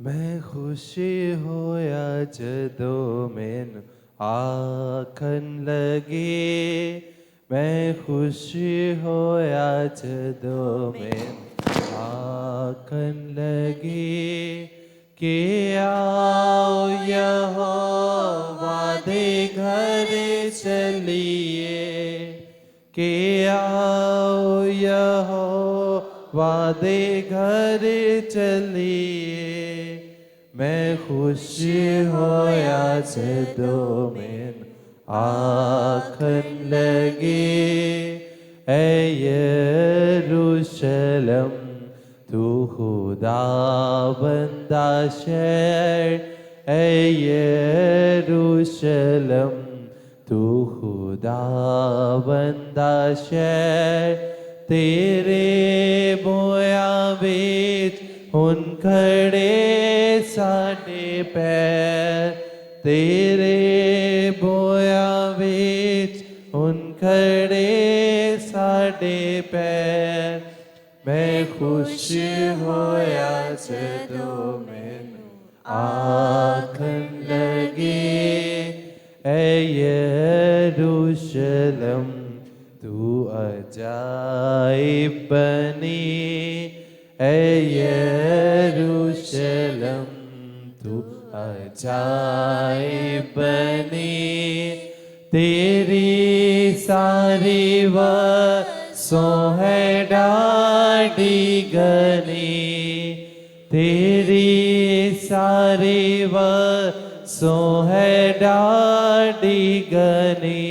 मैं खुशी होया जदों मैनू आखन लगे, मैं खुशी होया जदों मैनू आखन लगे कि आओ यहोवा दे घर चलिए, कि आओ यहोवा दे घर चलिए। मैं खुशी होया जदों मैनू आखन लगे, ऐ यरूशलेम तू खुदावंद दा शहर, ऐ यरूशलेम तू खुदावंद दा शहर। तेरे बोया विच हुण खड़े साडे पैर, तेरे बोया विच हुण खड़े साडे पैर। मैं खुशी होया जदों मैनू आखन लगे, ऐ यरूशलेम तू अजाइब बनी, ऐ यरूशलेम तू अजाइब बनी। तेरी सारी वसों है डाढ़ी घनी, तेरी सारी वसों है डाढ़ी घनी।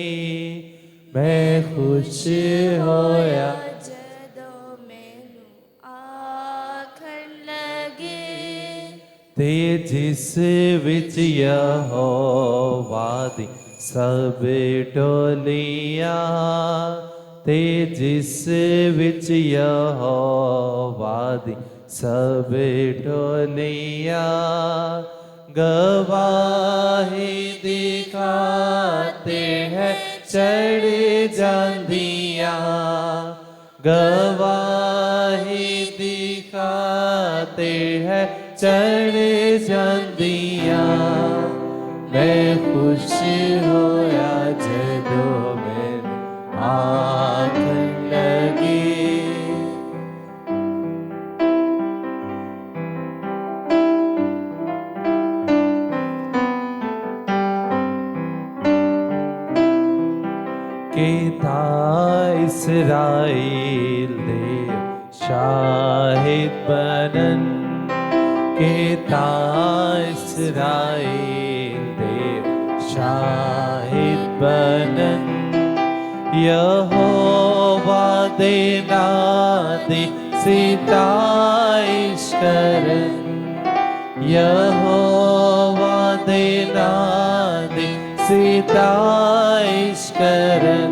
मैं खुशी होया जदों मैनू आखन लगे, ते जिस विच यहोवा दी सब टोलियां, ते जिस विच यहोवा दी सब टोलियां गवाही दिखाते हैं चढ़ जांदियां, गवाही दिखाते हैं चढ़ जांदियां। मैं खुशी होया जदों मैनू आखन लगी, के था इस्राएल दे शाहिद बनन, के था इस्राएल दे शाहिद बनन। यहोवा दे नां दी सिताइश करन, यहोवा दे नां दी सिताइश करन।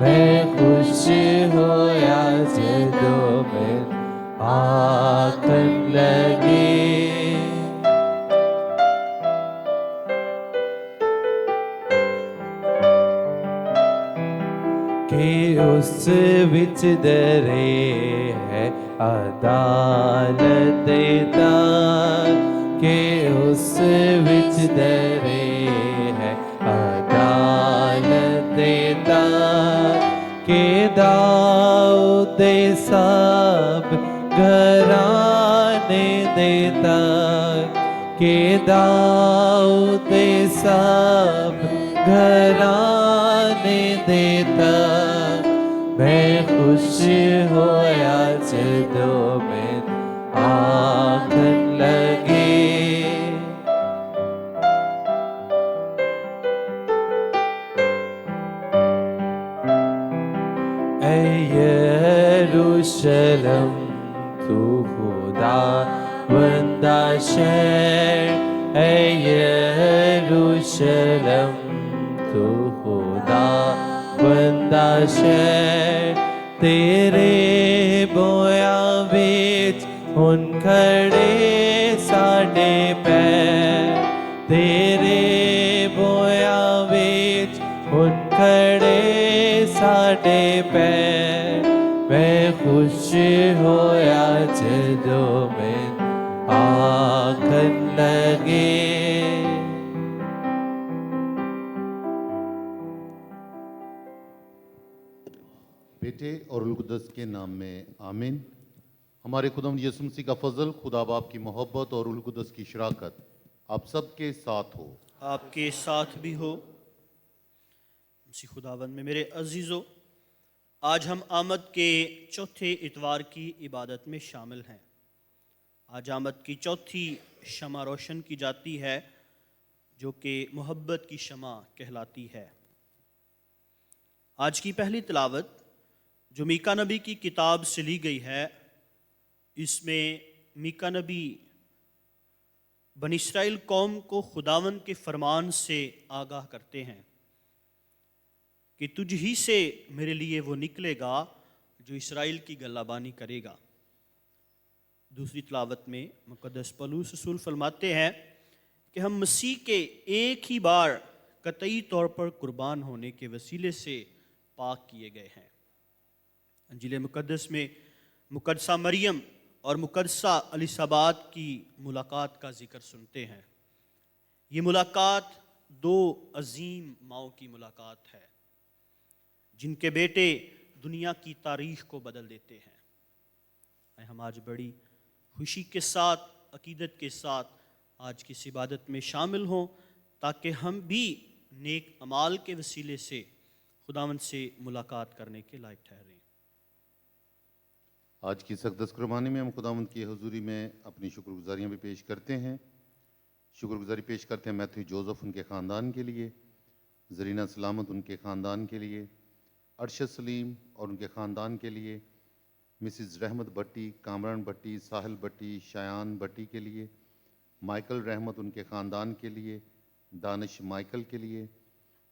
मैं खुशी होया जदों मैनू आखन लगे, कि उस विच दरे है अदालत देता, कि उस विच दरे है अदालत देता। कि दाऊद दे सब घराने देता, कि दाऊद दे सब घराने देता। मैं खुशी होया जदों मैनू आखन लगे, ऐ यरूशलेम तू खुदावंद दा शहर, ऐ यरूशलेम तू खुदावंद दा शहर। तेरे बोया विच हुण खड़े साडे पैर, तेरे बोया विच हुण खड़े साडे पैर। मैं खुशी होया जदों मैनू आखन लगे। बेटे और रूह कुद्दस के नाम में आमीन। हमारे खुदावंद यीशु मसीह का फजल, खुदा बाप की मोहब्बत और रूह कुद्दस की शराकत आप सबके साथ हो। आपके साथ भी हो। मसीह खुदावंद में मेरे अजीज़ों, आज हम आमद के चौथे इतवार की इबादत में शामिल हैं। आज आमद की चौथी शमा रोशन की जाती है, जो कि मोहब्बत की शमा कहलाती है। आज की पहली तिलावत जो मीका नबी की किताब से ली गई है, इसमें मीका नबी बनी इस्राएल कौम को खुदावंद के फरमान से आगाह करते हैं कि तुझ ही से मेरे लिए वो निकलेगा जो इस्राएल की गल्लाबानी करेगा। दूसरी तिलावत में मुकद्दस पौलुस रसूल फरमाते हैं कि हम मसीह के एक ही बार कतई तौर पर कुर्बान होने के वसीले से पाक किए गए हैं। अंजील मुकद्दस में मुकद्दसा मरियम और मुकद्दसा अलीसाबात की मुलाकात का जिक्र सुनते हैं। ये मुलाकात दो अजीम माओं की मुलाकात है, जिनके बेटे दुनिया की तारीख को बदल देते हैं। हम आज बड़ी खुशी के साथ, अकीदत के साथ आज की इस इबादत में शामिल हों, ताकि हम भी नेक अमाल के वसीले से खुदावंद से मुलाकात करने के लायक ठहरें। आज की सकदस कुर्बानी में हम खुदावंद की हुजूरी में अपनी शुक्रगुजारियाँ भी पेश करते हैं। शुक्रगुजारी पेश करते हैं मैथ्यू जोसेफ उनके ख़ानदान के लिए, जरीना सलामत उनके ख़ानदान के लिए, अरशद सलीम और उनके ख़ानदान के लिए, मिसिज़ रहमत भट्टी, कामरान भट्टी, साहिल भट्टी, शायान भट्टी के लिए, माइकल रहमत उनके ख़ानदान के लिए, दानिश माइकल के लिए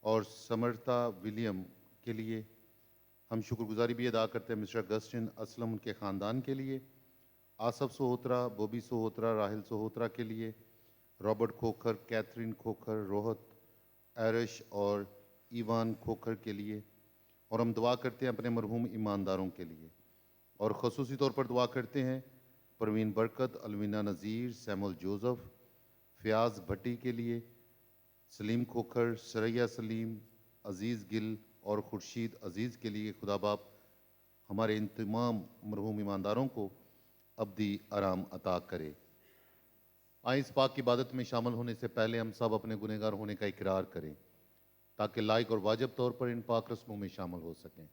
और समर्था विलियम के लिए। हम शुक्रगुजारी भी अदा करते हैं मिस्टर अगस्टिन असलम उनके ख़ानदान के लिए, आसफ सोहोत्रा, बॉबी सोहोत्रा, राहिल सोहोत्रा के लिए, रॉबर्ट खोखर, कैथरीन खोखर, रोहत एरिश और ईवान खोखर के लिए। और हम दुआ करते हैं अपने मरहूम ईमानदारों के लिए, और ख़ुसूसी तौर पर दुआ करते हैं परवीन बरकत, अलवीना नज़ीर, सैमुअल जोसेफ, फ़याज़ भट्टी के लिए, सलीम खोखर, सरैया सलीम, अज़ीज़ गिल और खुर्शीद अज़ीज़ के लिए। खुदा बाप हमारे इन तमाम मरहूम ईमानदारों को अब्दी आराम अता करे। आए इस पाक की इबादत में शामिल होने से पहले हम सब अपने गुनहगार होने का इकरार करें, ताकि लायक और वाजिब तौर पर इन पाक रस्मों में शामिल हो सकें।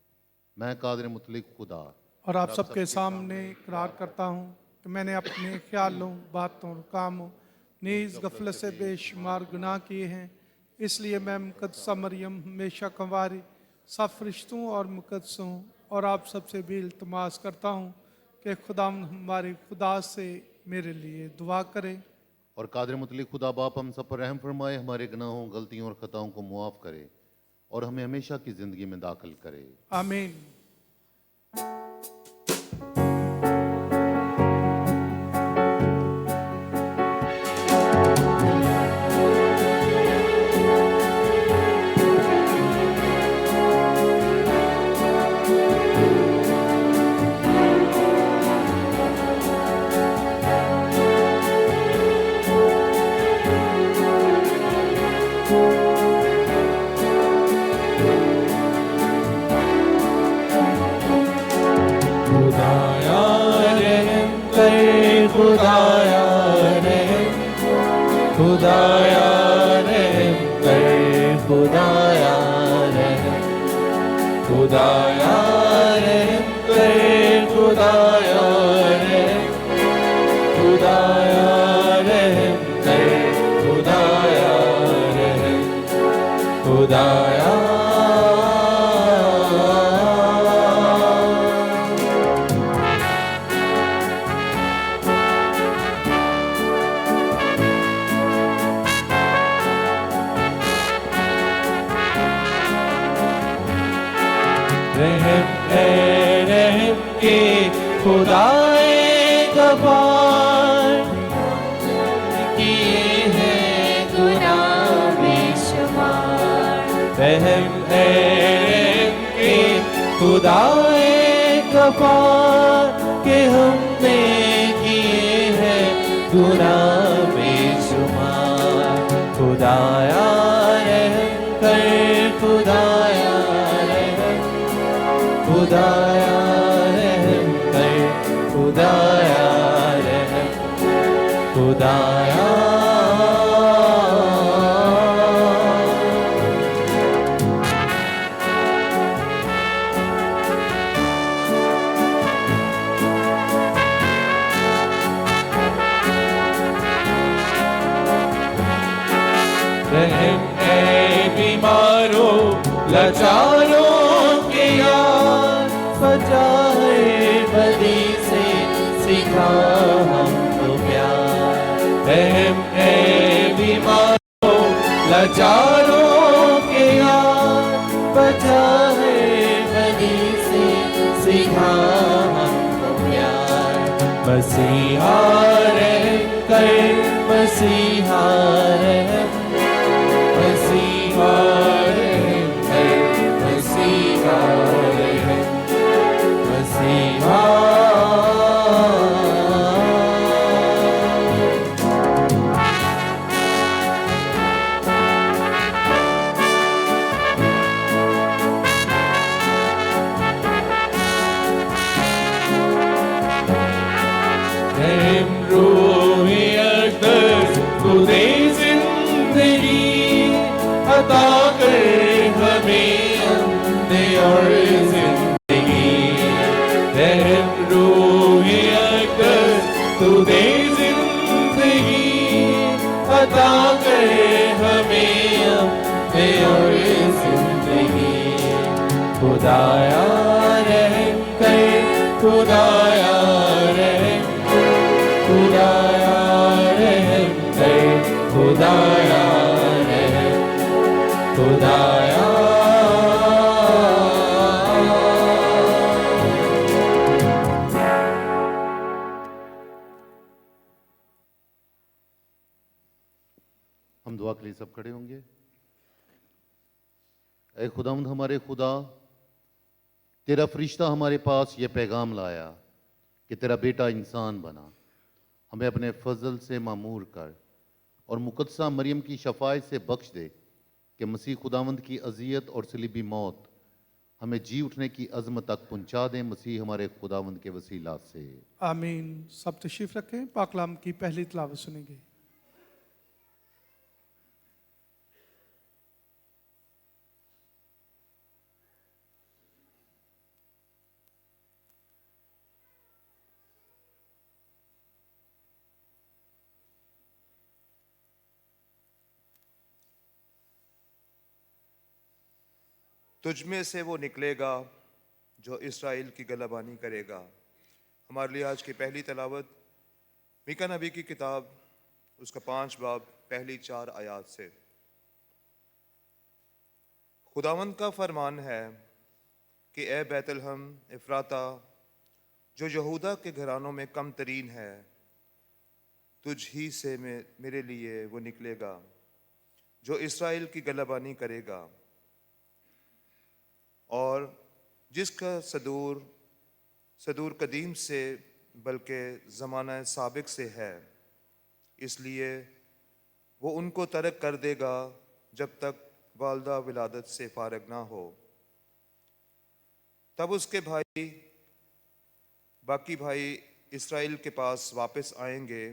मैं कादिर मुतलिक खुदा और आप सबके सामने इकरार करता हूँ कि मैंने अपने ख्यालों, बातों, कामों, नीज़ गफलत से बेशुमार गुनाह किए हैं। इसलिए मैं मुकद्दसा मरियम, हमेशा कंवारी, सब फरिश्तों और मुकद्दसों और आप सबसे भी इल्तमास करता हूँ कि खुदा हमारे खुदा से मेरे लिए दुआ करें। और कादिर मुतलिक खुदा बाप हम सब पर रहम फरमाए, हमारे गुनाहों, गलतियों और खताओं को मुआफ़ करे और हमें हमेशा की ज़िंदगी में दाखिल करे। आमीन। खुदाया रहम कर, खुदाया रहम, खुदाया रहम कर, खुदाया रहम, खुदाया रहम कर, खुदाया रहम, खुदाया। रहम के खुदाए गफार किए हैं गुनाह बेशुमार। रहम के खुदाए गफार के हमने किए हैं गुनाह खुदाया रहम कर, खुदाया रहम, खुदाया रहम कर, खुदाया रहम, खुदाया। रहम है बीमारों लाचारों के यार, बचा है बदी से सिखा हमको प्यार। रहम है बीमारों लाचारों के यार, बचा है बदी से सिखा हमको प्यार। मसीहा रहम कर, मसीहा रहम, मसीहा रहम कर, मसीहा रहम, मसीहा। रहम रूहे अक़दस खुदे जिंदगी अता कर हमें अमन और जिंदगी। रहम रूहे अक़दस खुदे जिंदगी अता कर हमें अमन और जिंदगी। खुदाया रहम कर, खुदाया रहम, खुदाया रहम कर, खुदाया रहम, खुदाया। हम दुआ के लिए सब खड़े होंगे। ऐ खुदावंद हमारे खुदा, तेरा फरिश्ता हमारे पास ये पैगाम लाया कि तेरा बेटा इंसान बना, हमें अपने फजल से मामूर कर और मुकद्दसा मरियम की शफायत से बख्श दे कि मसीह खुदावंद की अजियत और सलीबी मौत हमें जी उठने की अज़मत तक पहुंचा दें, मसीह हमारे खुदावंद के वसीला से आमीन। सब तशरीफ रखें, पाकलाम की पहली तिलावत सुनेंगे। तुझ में से वो निकलेगा जो इस्राएल की गलबानी करेगा। हमारे लिए आज की पहली तलावत मीका नबी की किताब उसका 5 बाब पहली 4 आयात से। खुदावंद का फरमान है कि ए बैतलहम इफ्राता जो यहूदा के घरानों में कम तरीन है, तुझ ही से मेरे लिए वो निकलेगा जो इस्राएल की गलबानी करेगा और जिसका सदूर कदीम से बल्कि ज़माना साबिक से है, इसलिए वो उनको तर्क कर देगा जब तक वालदा विलादत से फारग ना हो। तब उसके बाकी भाई इस्राएल के पास वापस आएंगे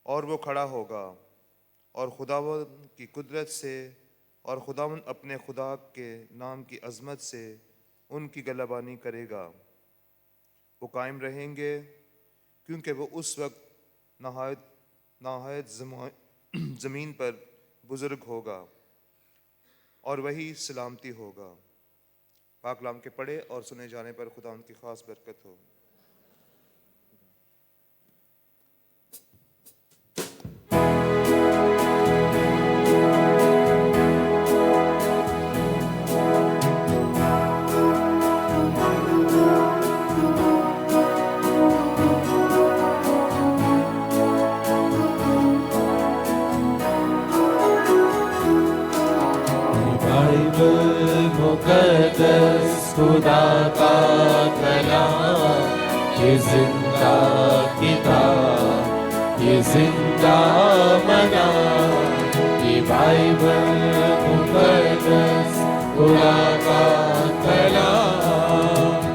और वो खड़ा होगा और खुदावंद की कुदरत से और खुदावंद अपने खुदा के नाम की अज़मत से उनकी गलबानी करेगा। वो कायम रहेंगे क्योंकि वो उस वक्त नहायत ज़मीन पर बुज़ुर्ग होगा और वही सलामती होगा। पाकलाम के पढ़े और सुने जाने पर खुदावंद की ख़ास बरकत हो। मुकद्दस खुदा का कलाम, ये जिंदा किताब, ये जिंदा मना, ये बाइबल मुकद्दस खुदा का कलाम।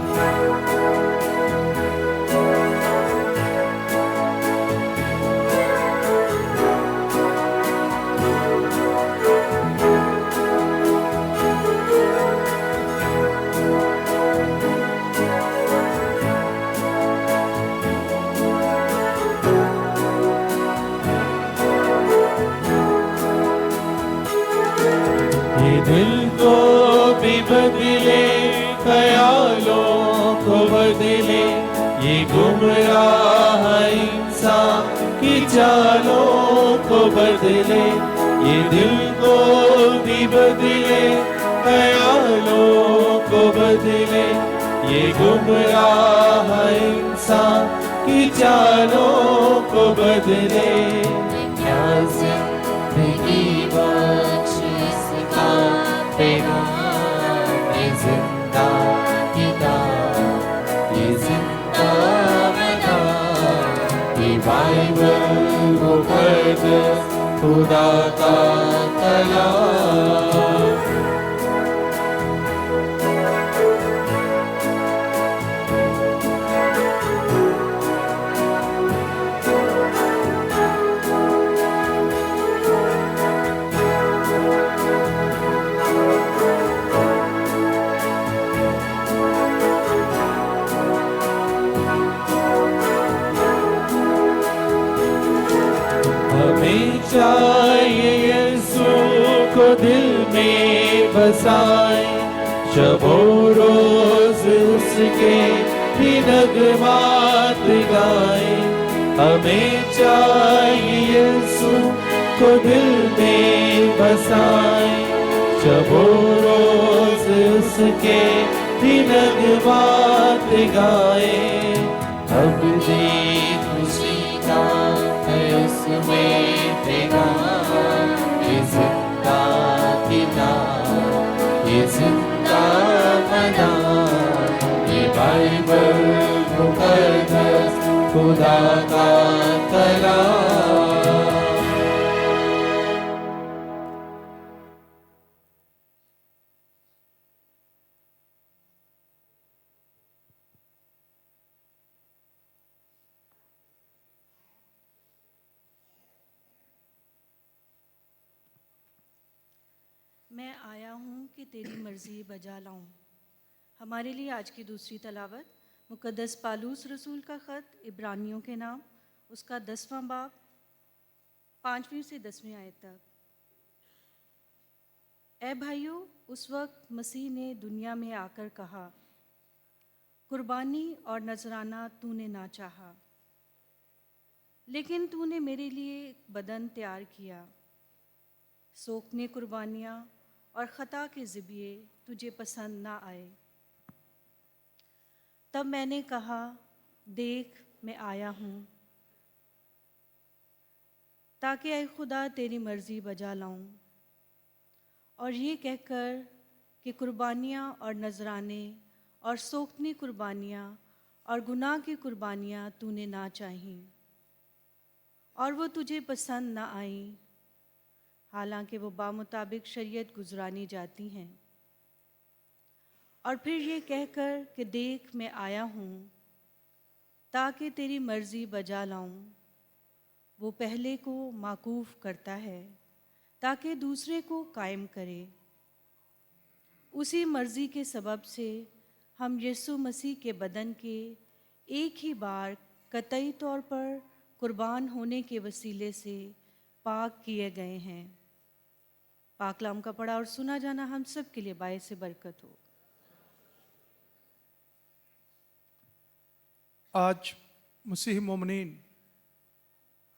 ये दिल को भी बदले, ख्यालों को बदले, ये गुमराह इंसान की चालों को बदले। ये दिल को भी बदले, ख्यालों को बदले, ये गुमराह इंसान की चालों को बदले। क्या जिंदगी बख्शिश का पैगाम, ये जिंदा किताब, ये जिंदा मैदान, ये बाइबल मुकद्दस खुदा का कलाम। हमें चाहिए यीशु को दिल में बसाए, शबो रोज उसके ही नगमात गाए। हमें चाहिए यीशु को दिल में बसाए, शबो रोज उसके ही नगमात गाए। अब देख खुशी का उसमें पैगाम, ये जिंदा किताब, ये जिंदा मैदान, ये बाइबल मुकद्दस खुदा का कलाम। मैं आया हूँ कि तेरी मर्ज़ी बजा लाऊं। हमारे लिए आज की दूसरी तलावत मुक़द्दस पालूस रसूल का ख़त इब्रानियों के नाम, उसका 10वां बाब 5वीं से 10वीं आयत तक। ऐ भाइयों, उस वक्त मसीह ने दुनिया में आकर कहा, कुर्बानी और नजराना तूने ना चाहा, लेकिन तूने मेरे लिए एक बदन तैयार किया। सोखने कुर्बानियाँ और ख़ता के ज़िबिये तुझे पसंद ना आए। तब मैंने कहा, देख मैं आया हूँ, ताकि ऐ खुदा तेरी मर्ज़ी बजा लाऊं। और ये कहकर कि कुर्बानियाँ और नजराने और सोखनी कुर्बानियाँ और गुनाह की कुर्बानियाँ तूने ना चाहीं और वो तुझे पसंद ना आईं, हालांकि वो बामुताबिक शरीयत गुजरानी जाती हैं। और फिर ये कहकर कि देख मैं आया हूँ, ताकि तेरी मर्ज़ी बजा लाऊं। वो पहले को माकूफ करता है ताकि दूसरे को कायम करे। उसी मर्ज़ी के सबब से हम यीशु मसीह के बदन के एक ही बार कतई तौर पर कुर्बान होने के वसीले से पाक किए गए हैं। पाकलाम का पढ़ा और सुना जाना हम सब के लिए बायस बरकत हो। आज मसीह मोमिनीन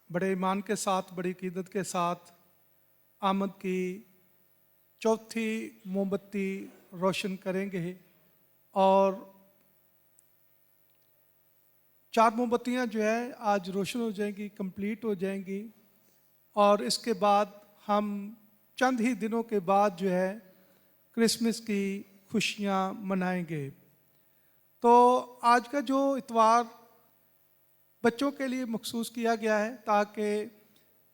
बड़े ईमान के साथ, बड़ी क़ीदत के साथ आमद की चौथी मोमबत्ती रोशन करेंगे और 4 मोमबत्तियाँ जो है आज रोशन हो जाएंगी, कंप्लीट हो जाएंगी। और इसके बाद हम चंद ही दिनों के बाद जो है क्रिसमस की खुशियाँ मनाएंगे। तो आज का जो इतवार बच्चों के लिए मखसूस किया गया है ताकि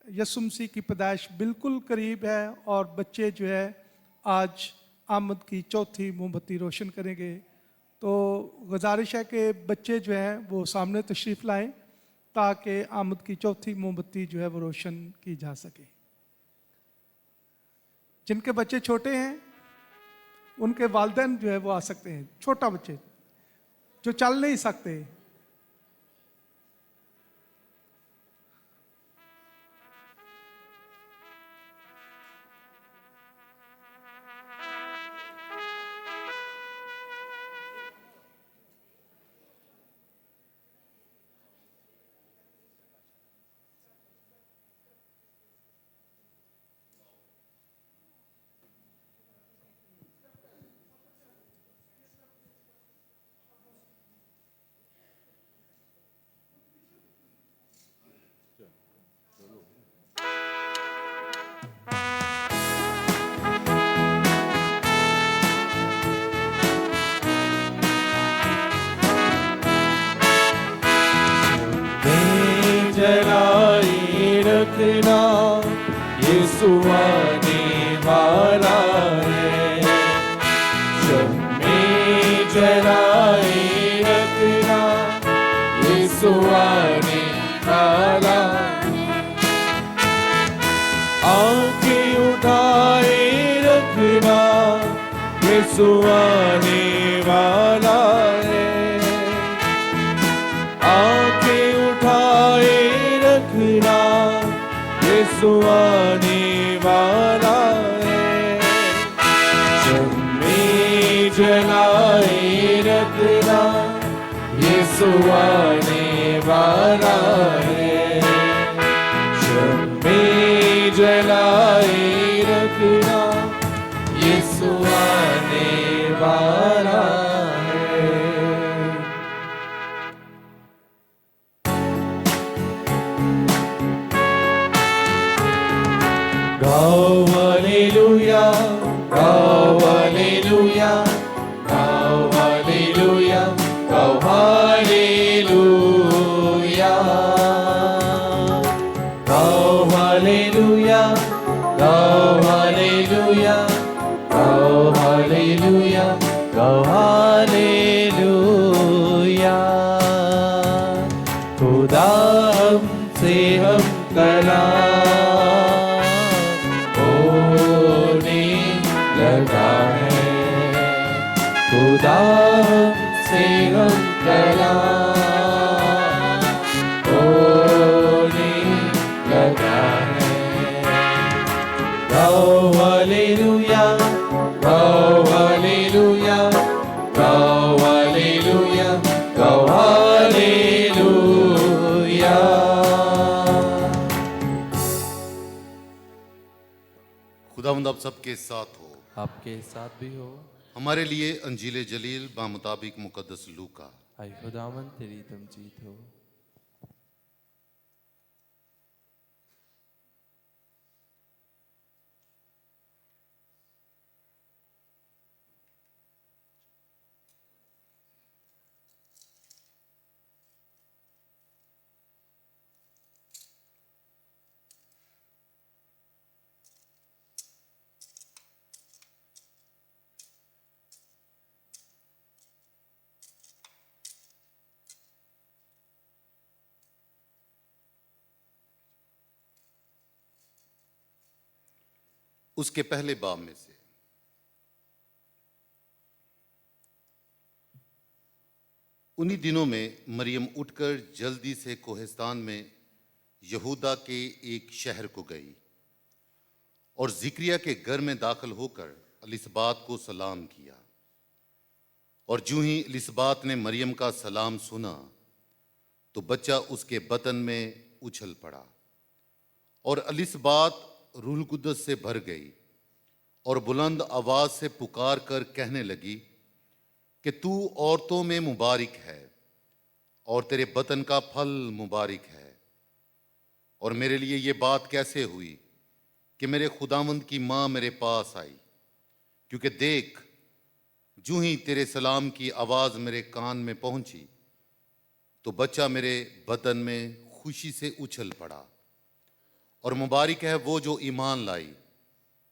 यसु मसीह की पैदाइश बिल्कुल करीब है और बच्चे जो है आज आमद की चौथी मोमबत्ती रोशन करेंगे। तो गुजारिश है कि बच्चे जो हैं वो सामने तशरीफ़ लाएं ताकि आमद की चौथी मोमबत्ती जो है वो रोशन की जा सके। जिनके बच्चे छोटे हैं उनके वालिदैन जो है वो आ सकते हैं। छोटा बच्चे जो चल नहीं सकते, जलाई रखना यीशु आने वाला है। शम्मे जलाई रखना यीशु आने वाला है। आंखें उठाए रखना यीशु आने वाला है। आंखें उठाए रखना यीशु आने वाला है। शम्मे जलाए रखना यीशु आने वाला है। शम्मे जलाए रखना यीशु आने वाला है। गाओ हालेलुया, गाओ हालेलुया, गाओ हालेलुया, गाओ हालेलुया। गाओ हालेलुया, गाओ हालेलुया, गाओ हालेलुया, गाओ हालेलुया। खुदा हमसे हम कलाम होने लगा है। खुदा हमसे हम कलाम होने लगा है। गाओ हालेलुया, गाओ हालेलुया, गाओ हालेलुया, गाओ हालेलुया। खुदावंद आप सबके साथ हो। आपके साथ भी हो। हमारे लिए अंजील जलील बामुताबिक मुकद्दस लूका। आए खुदावन तेरी तमजीद हो। उसके पहले बाब में से उन्हीं दिनों में मरियम उठकर जल्दी से कोहिस्तान में यहूदा के एक शहर को गई और जिक्रिया के घर में दाखिल होकर एलिसबात को सलाम किया। और जूं ही एलिसबात ने मरियम का सलाम सुना तो बच्चा उसके बतन में उछल पड़ा और एलिसबात रूह कुद्दस से भर गई और बुलंद आवाज से पुकार कर कहने लगी कि तू औरतों में मुबारक है और तेरे बतन का फल मुबारक है। और मेरे लिए ये बात कैसे हुई कि मेरे खुदावंद की माँ मेरे पास आई, क्योंकि देख जूं ही तेरे सलाम की आवाज़ मेरे कान में पहुंची तो बच्चा मेरे बदन में खुशी से उछल पड़ा और मुबारक है वो जो ईमान लाई,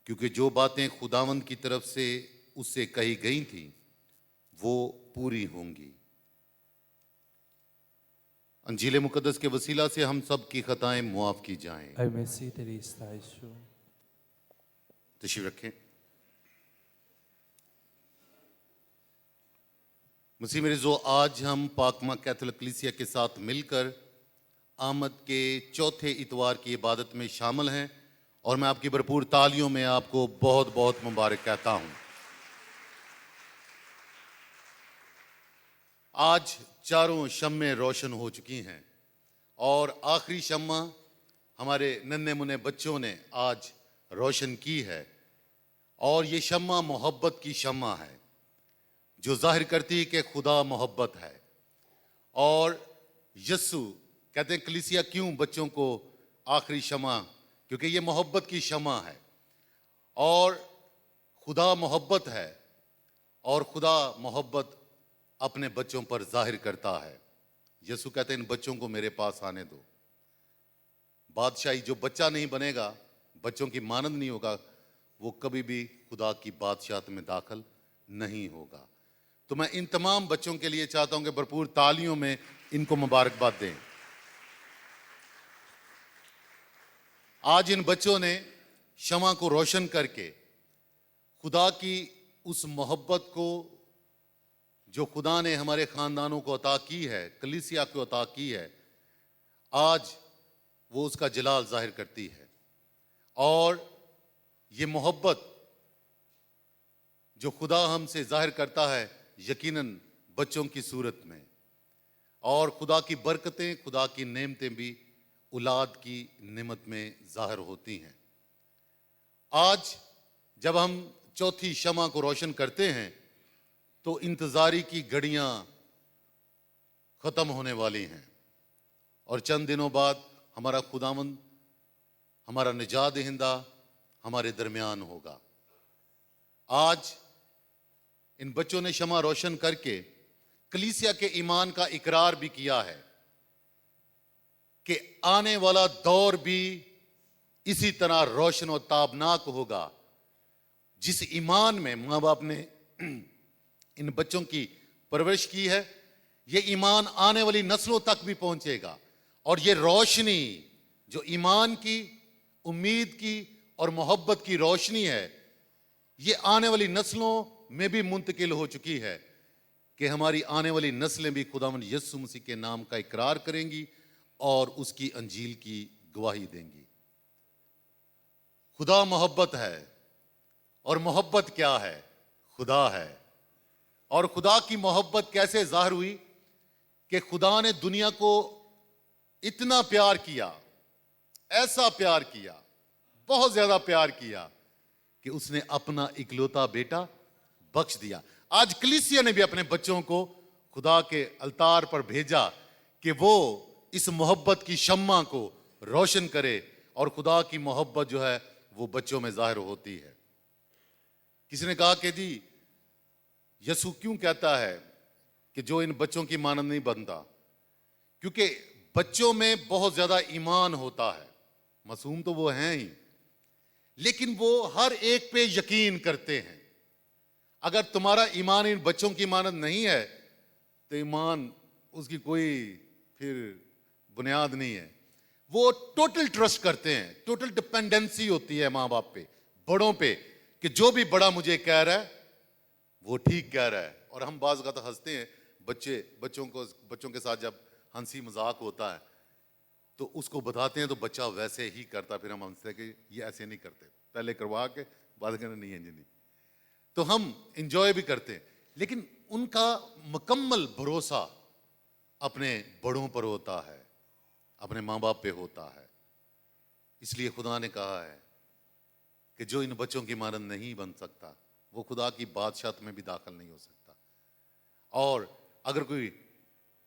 क्योंकि जो बातें खुदावंद की तरफ से उससे कही गई थी वो पूरी होंगी। अंजील मुकद्दस के वसीला से हम सब की खताएं मुआफ की जाएं। ऐ मसीह तेरी सताइश हो। तशरीफ रखें। मसीह मेरे जो आज हम पाकमा कैथोलिक कलीसिया के साथ मिलकर आमद के चौथे इतवार की इबादत में शामिल हैं, और मैं आपकी भरपूर तालियों में आपको बहुत बहुत मुबारक कहता हूं। आज चारों शम्में रोशन हो चुकी हैं और आखिरी शम्मा हमारे नन्हे मुन्ने बच्चों ने आज रोशन की है, और ये शम्मा मोहब्बत की शम्मा है जो जाहिर करती है कि खुदा मोहब्बत है। और यस्सु कहते हैं कलीसिया क्यों बच्चों को आखिरी शम्मा, क्योंकि ये मोहब्बत की शम्मा है और खुदा मोहब्बत है, और खुदा मोहब्बत अपने बच्चों पर जाहिर करता है। यीशु कहते हैं इन बच्चों को मेरे पास आने दो। बादशाही, जो बच्चा नहीं बनेगा, बच्चों की मानद नहीं होगा, वो कभी भी खुदा की बादशाहत में दाखिल नहीं होगा। तो मैं इन तमाम बच्चों के लिए चाहता हूं कि भरपूर तालियों में इनको मुबारकबाद दें। आज इन बच्चों ने शमा को रोशन करके खुदा की उस मोहब्बत को जो खुदा ने हमारे खानदानों को अता की है, कलीसिया को अता की है, आज वो उसका जलाल जाहिर करती है। और ये मोहब्बत जो खुदा हमसे जाहिर करता है यकीनन बच्चों की सूरत में, और खुदा की बरकतें, खुदा की नेमतें भी औलाद की नेमत में जाहिर होती हैं। आज जब हम चौथी शमा को रोशन करते हैं तो इंतज़ारी की घड़ियां ख़त्म होने वाली हैं, और चंद दिनों बाद हमारा खुदावंद, हमारा निजात दहिंदा हमारे दरमियान होगा। आज इन बच्चों ने शमा रोशन करके कलीसिया के ईमान का इकरार भी किया है कि आने वाला दौर भी इसी तरह रोशन और ताबनाक होगा। जिस ईमान में माँ बाप ने इन बच्चों की परवरिश की है, ये ईमान आने वाली नस्लों तक भी पहुंचेगा, और ये रोशनी जो ईमान की, उम्मीद की और मोहब्बत की रोशनी है, ये आने वाली नस्लों में भी मुंतकिल हो चुकी है कि हमारी आने वाली नस्लें भी खुदावंद यीशु मसीह के नाम का इकरार करेंगी और उसकी अंजील की गवाही देंगी। खुदा मोहब्बत है, और मोहब्बत क्या है? खुदा है। और खुदा की मोहब्बत कैसे जाहिर हुई कि खुदा ने दुनिया को इतना प्यार किया, ऐसा प्यार किया, बहुत ज्यादा प्यार किया कि उसने अपना इकलौता बेटा बख्श दिया। आज कलीसिया ने भी अपने बच्चों को खुदा के अलतार पर भेजा कि वो इस मोहब्बत की शम्मा को रोशन करे, और खुदा की मोहब्बत जो है वो बच्चों में जाहिर होती है। किसी ने कहा कि जी यीशु क्यों कहता है कि जो इन बच्चों की मानद नहीं बनता? क्योंकि बच्चों में बहुत ज्यादा ईमान होता है। मासूम तो वो हैं ही, लेकिन वो हर एक पे यकीन करते हैं। अगर तुम्हारा ईमान इन बच्चों की मानद नहीं है तो ईमान उसकी कोई फिर बुनियाद नहीं है। वो टोटल ट्रस्ट करते हैं, टोटल डिपेंडेंसी होती है माँ बाप पे, बड़ों पे, कि जो भी बड़ा मुझे कह रहा है वो ठीक कह रहा है। और हम बाज़ तो हंसते हैं, बच्चों के साथ जब हंसी मजाक होता है तो उसको बताते हैं तो बच्चा वैसे ही करता, फिर हम हंसते हैं कि ये ऐसे नहीं करते, पहले करवा के बाद कहना नहीं है जी नहीं। तो हम इंजॉय भी करते हैं, लेकिन उनका मुकम्मल भरोसा अपने बड़ों पर होता है, अपने माँ बाप पे होता है। इसलिए खुदा ने कहा है कि जो इन बच्चों की मानद नहीं बन सकता वो खुदा की बादशाहत में भी दाखिल नहीं हो सकता, और अगर कोई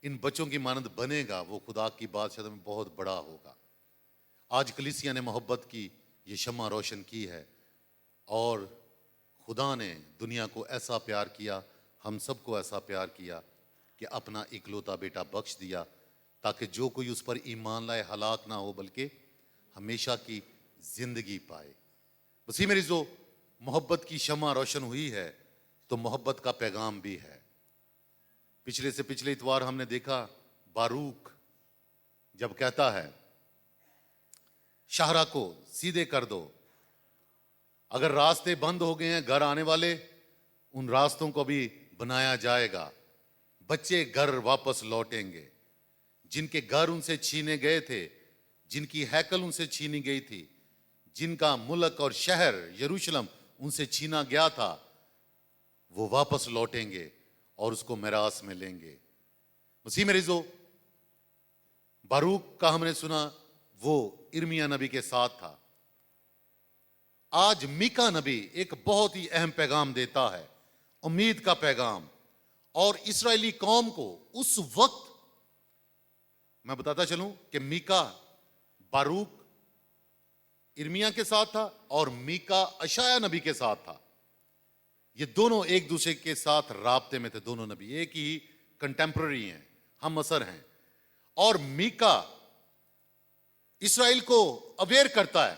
इन बच्चों की मानद बनेगा वो खुदा की बादशाहत में बहुत बड़ा होगा। आज कलीसिया ने मोहब्बत की ये शम्मा रोशन की है, और खुदा ने दुनिया को ऐसा प्यार किया, हम सबको ऐसा प्यार किया कि अपना इकलौता बेटा बख्श दिया, ताकि जो कोई उस पर ईमान लाए हलाक ना हो बल्कि हमेशा की जिंदगी पाए। मसीह में जो मोहब्बत की शम्मा रोशन हुई है तो मोहब्बत का पैगाम भी है। पिछले से पिछले इतवार हमने देखा बारूक जब कहता है शाहरा को सीधे कर दो, अगर रास्ते बंद हो गए हैं घर आने वाले, उन रास्तों को भी बनाया जाएगा, बच्चे घर वापस लौटेंगे। जिनके घर उनसे छीने गए थे, जिनकी हैकल उनसे छीनी गई थी, जिनका मुल्क और शहर यरूशलेम उनसे छीना गया था, वो वापस लौटेंगे और उसको मिरास में लेंगे। मसीह में रिजो बारूक का हमने सुना, वो इर्मिया नबी के साथ था। आज मीका नबी एक बहुत ही अहम पैगाम देता है, उम्मीद का पैगाम। और इस्राएली कौम को उस वक्त, मैं बताता चलूं कि मीका बारूक इर्मिया के साथ था और मीका अशाया नबी के साथ था। ये दोनों एक दूसरे के साथ राब्ते में थे। दोनों नबी एक ही कंटेम्पररी हैं, हम असर हैं। और मीका इस्राएल को अवेयर करता है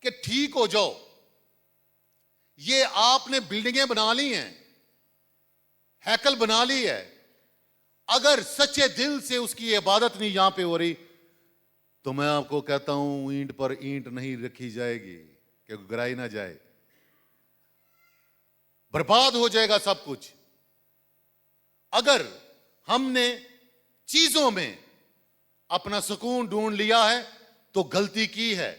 कि ठीक हो जाओ, ये आपने बिल्डिंगें बना ली हैं, हैकल बना ली है, अगर सच्चे दिल से उसकी इबादत नहीं यहां पे हो रही तो मैं आपको कहता हूं ईंट पर ईंट नहीं रखी जाएगी, क्योंकि गिराई ना जाए, बर्बाद हो जाएगा सब कुछ। अगर हमने चीजों में अपना सुकून ढूंढ लिया है तो गलती की है।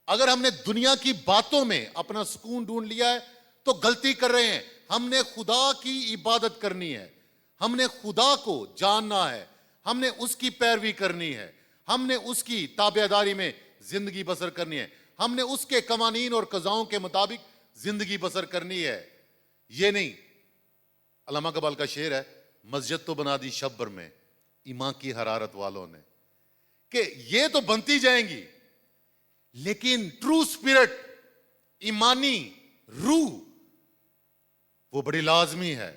अगर हमने दुनिया की बातों में अपना सुकून ढूंढ लिया है तो गलती कर रहे हैं। हमने खुदा की इबादत करनी है, हमने खुदा को जानना है, हमने उसकी पैरवी करनी है, हमने उसकी ताबेदारी में जिंदगी बसर करनी है, हमने उसके कवानीन और कज़ाओं के मुताबिक जिंदगी बसर करनी है। ये नहीं, अल्लामा इकबाल का शेर है, मस्जिद तो बना दी शब्बर में ईमान की हरारत वालों ने, कि ये तो बनती जाएंगी लेकिन ट्रू स्पिरिट, ईमानी रूह, वो बड़ी लाजमी है।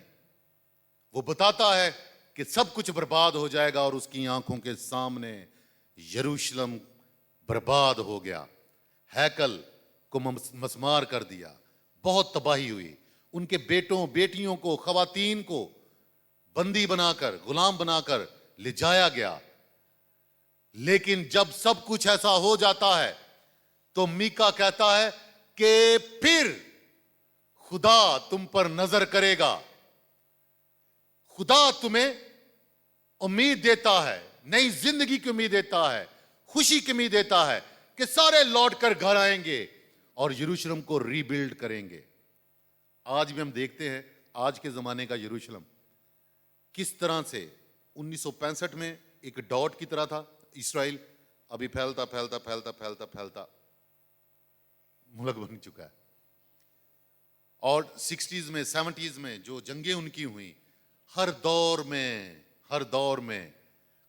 वो बताता है कि सब कुछ बर्बाद हो जाएगा और उसकी आंखों के सामने यरूशलेम बर्बाद हो गया, हैकल को मसमार कर दिया, बहुत तबाही हुई। उनके बेटों बेटियों को, खवातीन को बंदी बनाकर, गुलाम बनाकर ले जाया गया। लेकिन जब सब कुछ ऐसा हो जाता है तो मीका कहता है कि फिर खुदा तुम पर नजर करेगा, खुदा तुम्हें उम्मीद देता है, नई जिंदगी की उम्मीद देता है, खुशी की उम्मीद देता है कि सारे लौट कर घर आएंगे और यरूशलेम को रीबिल्ड करेंगे। आज भी हम देखते हैं आज के जमाने का यरूशलेम किस तरह से 1965 में एक डॉट की तरह था इस्राएल, अभी फैलता फैलता फैलता फैलता फैलता मुल्क बन चुका है। और 60s में 70s में जो जंगें उनकी हुई, हर दौर में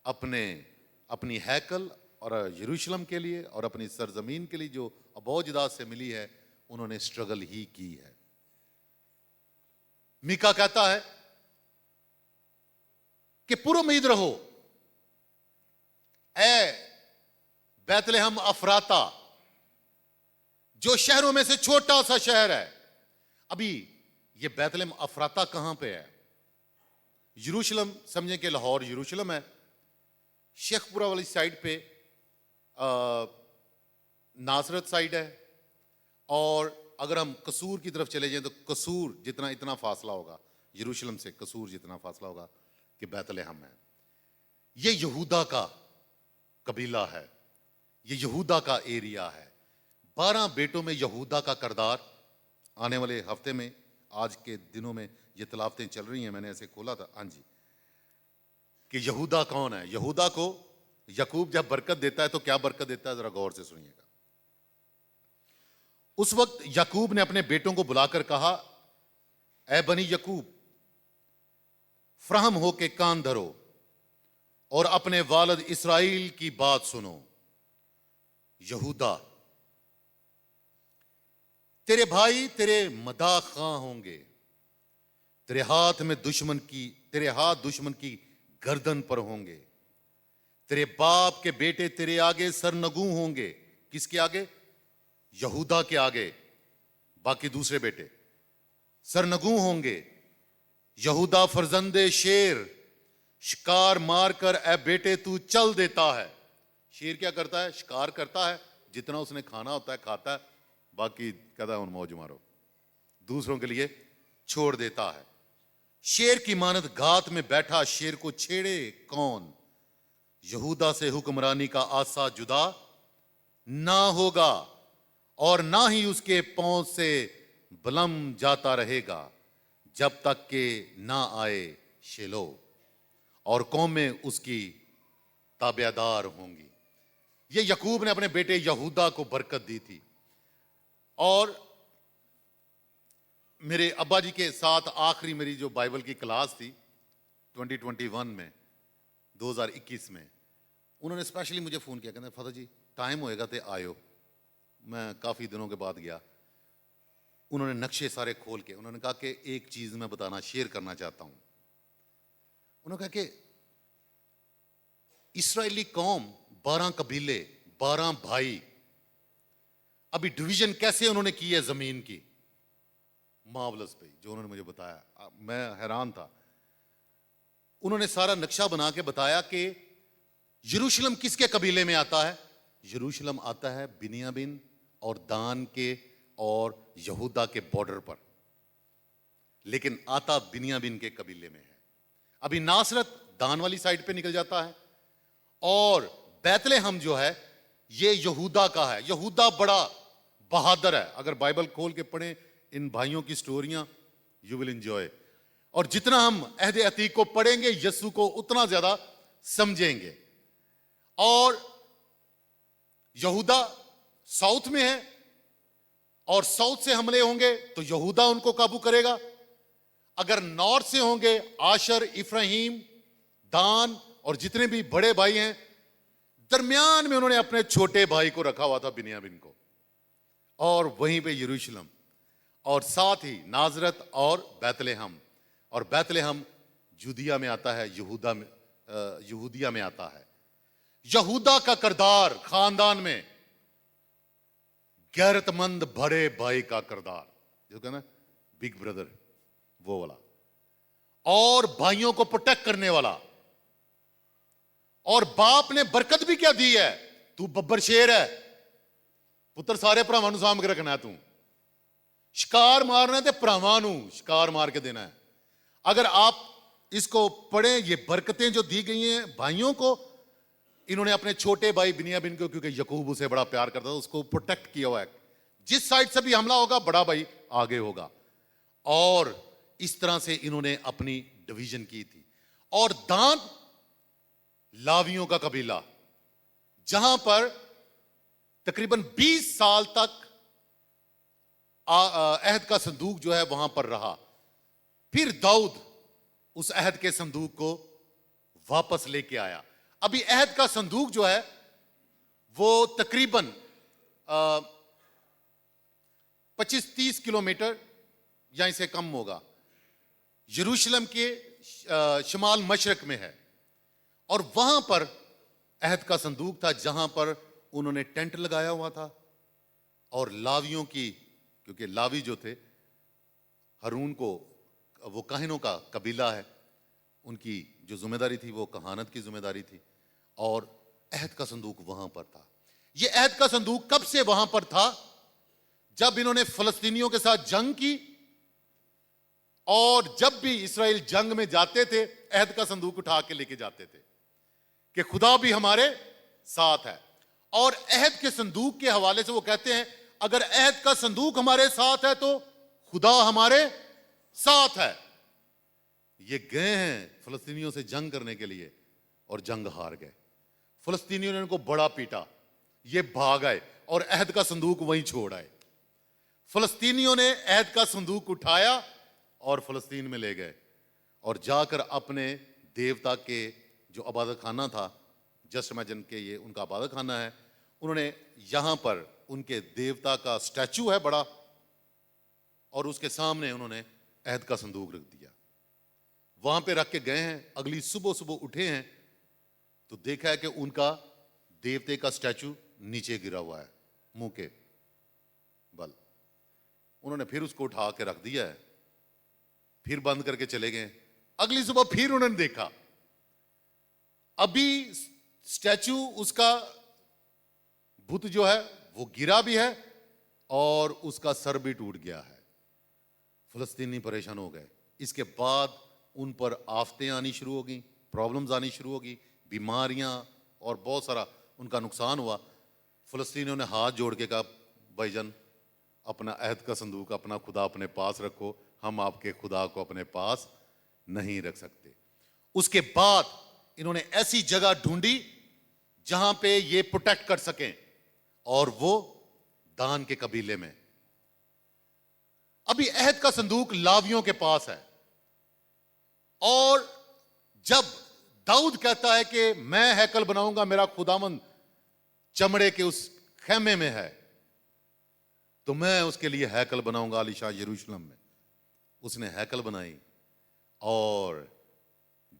अपनी हैकल और यरूशलेम के लिए और अपनी सरजमीन के लिए जो अबोजदाद से मिली है, उन्होंने स्ट्रगल ही की है। मीका कहता है कि पुरुमीद रहो ऐ बैतलहम अफराता, जो शहरों में से छोटा सा शहर है। अभी ये बैतलहम अफराता कहां पे है? यरूशलेम समझें कि लाहौर यरूशलेम है, शेखपुरा वाली साइड पे नासरत साइड है, और अगर हम कसूर की तरफ चले जाएं तो कसूर जितना इतना फासला होगा यरूशलेम से, कसूर जितना फासला होगा कि बैतलहम है। ये यहूदा का कबीला है, ये यहूदा का एरिया है। 12 बेटों में यहूदा का किरदार आने वाले हफ्ते में, आज के दिनों में ये तलावतें चल रही हैं, मैंने ऐसे खोला था, हाँ जी, कि यहूदा कौन है। यहूदा को याकूब जब बरकत देता है तो क्या बरकत देता है, जरा गौर से सुनिएगा। उस वक्त याकूब ने अपने बेटों को बुलाकर कहा, ऐ बनी याकूब, फ्रहम हो के कान धरो और अपने वालिद इसराइल की बात सुनो। यहूदा, तेरे भाई तेरे मदा खां होंगे, तेरे हाथ दुश्मन की गर्दन पर होंगे, तेरे बाप के बेटे तेरे आगे सरनगू होंगे। किसके आगे? यहूदा के आगे। बाकी दूसरे बेटे सरनगू होंगे। यहूदा फरजंदे शेर, शिकार मारकर ए बेटे तू चल देता है। शेर क्या करता है? शिकार करता है, जितना उसने खाना होता है खाता है, बाकी कहता है उन मौज मारो, दूसरों के लिए छोड़ देता है। शेर की मानद घात में बैठा शेर को छेड़े कौन? यहूदा से हुक्मरानी का आसा जुदा ना होगा और ना ही उसके पांव से बलम जाता रहेगा जब तक के ना आए शेलो और कौमें उसकी ताबेदार होंगी। ये यकूब ने अपने बेटे यहूदा को बरकत दी थी। और मेरे अब्बा जी के साथ आखिरी मेरी जो बाइबल की क्लास थी 2021 में, 2021 में, उन्होंने स्पेशली मुझे फ़ोन किया, कहते फादर जी टाइम होएगा तो आयो। मैं काफ़ी दिनों के बाद गया। उन्होंने नक्शे सारे खोल के उन्होंने कहा कि एक चीज़ मैं बताना शेयर करना चाहता हूँ। उन्होंने कहा कि इस्राएली कौम 12 कबीले, 12 भाई, अभी डिवीजन कैसे उन्होंने की है ज़मीन की, मार्वलस पे जो उन्होंने मुझे बताया, मैं हैरान था। उन्होंने सारा नक्शा बना के बताया कि यरूशलेम किसके कबीले में आता है? यरूशलेम आता है बिन्यामीन और दान के और यहूदा के बॉर्डर पर, लेकिन आता बिन्यामीन के कबीले में है। अभी नासरत दान वाली साइड पे निकल जाता है और बैतलहम जो है ये यहूदा का है। यहूदा बड़ा बहादुर है। अगर बाइबल खोल के पढ़ें इन भाइयों की स्टोरियां, यू विल एंजॉय। और जितना हम अहद अतीक को पढ़ेंगे यस्सु को उतना ज्यादा समझेंगे। और यहूदा साउथ में है और साउथ से हमले होंगे तो यहूदा उनको काबू करेगा। अगर नॉर्थ से होंगे आशर, इफ्राहिम, दान और जितने भी बड़े भाई हैं, दरमियान में उन्होंने अपने छोटे भाई को रखा हुआ था बिन्यामीन को, और वहीं पे यरूशलेम और साथ ही नाजरत और बैतलहम। और बैतलहम जूदिया में आता है, यहूदिया में आता है। यहूदा का किरदार खानदान में गैरतमंद बड़े भाई का किरदार, जो कहना बिग ब्रदर, वो वाला, और भाइयों को प्रोटेक्ट करने वाला। और बाप ने बरकत भी क्या दी है? तू बब्बर शेर है पुत्र, सारे भरावां नूं साम के रखना है। तू शिकार मारना है तो भरावां नूं शिकार मार के देना है। अगर आप इसको पढ़ें, ये बरकतें जो दी गई हैं भाइयों को, इन्होंने अपने छोटे भाई बिन्यामीन को, क्योंकि यकूब उसे बड़ा प्यार करता था, उसको प्रोटेक्ट किया हुआ है। जिस साइड से भी हमला होगा बड़ा भाई आगे होगा। और इस तरह से इन्होंने अपनी डिवीजन की थी। और दान लावियों का कबीला, जहां पर तकरीबन 20 साल तक अहद का संदूक जो है वहां पर रहा। फिर दाऊद उस अहद के संदूक को वापस लेके आया। अभी अहद का संदूक जो है वो तकरीबन 25-30 किलोमीटर या इससे कम होगा यरूशलेम के शिमाल मशरक में है। और वहां पर अहद का संदूक था, जहां पर उन्होंने टेंट लगाया हुआ था। और लावियों की, क्योंकि लावी जो थे हारून को, वो काहिनों का कबीला है, उनकी जो जिम्मेदारी थी वो कहानत की जिम्मेदारी थी। और अहद का संदूक वहां पर था। ये अहद का संदूक कब से वहां पर था? जब इन्होंने फलस्तीनियों के साथ जंग की, और जब भी इस्राएल जंग में जाते थे अहद का संदूक उठा के लेके जाते थे कि खुदा भी हमारे साथ है। और अहद के संदूक के हवाले से वो कहते हैं, अगर अहद का संदूक हमारे साथ है तो खुदा हमारे साथ है। ये गए हैं फलस्तीनियों से जंग करने के लिए और जंग हार गए। फलस्तीनियों ने इनको बड़ा पीटा, ये भाग आए और अहद का संदूक वहीं छोड़ आए। फलस्तीनियों ने अहद का संदूक उठाया और फलस्तीन में ले गए और जाकर अपने देवता के जो इबादत खाना था, जस्ट इमेजिन के ये उनका इबादत खाना है, उन्होंने यहां पर उनके देवता का स्टैचू है बड़ा, और उसके सामने उन्होंने अहद का संदूक रख दिया। वहां पे रख के गए हैं। अगली सुबह सुबह उठे हैं तो देखा है कि उनका देवते का स्टैचू नीचे गिरा हुआ है मुंह के बल। उन्होंने फिर उसको उठा के रख दिया है, फिर बंद करके चले गए। अगली सुबह फिर उन्होंने देखा, अभी स्टैचू उसका बुत जो है वो गिरा भी है और उसका सर भी टूट गया है। फिलिस्तीनी परेशान हो गए। इसके बाद उन पर आफतें आनी शुरू हो गई, प्रॉब्लम्स आनी शुरू हो गई, बीमारियां और बहुत सारा उनका नुकसान हुआ। फिलिस्तीनियों ने हाथ जोड़ के कहा, भाईजान अपना अहद का संदूक, अपना खुदा अपने पास रखो, हम आपके खुदा को अपने पास नहीं रख सकते। उसके बाद इन्होंने ऐसी जगह ढूंढी जहां पे ये प्रोटेक्ट कर सकें, और वो दान के कबीले में। अभी अहद का संदूक लावियों के पास है, और जब दाऊद कहता है कि मैं हैकल बनाऊंगा, मेरा खुदावंद चमड़े के उस खेमे में है, तो मैं उसके लिए हैकल बनाऊंगा आलीशान यरूशलेम में। उसने हैकल बनाई, और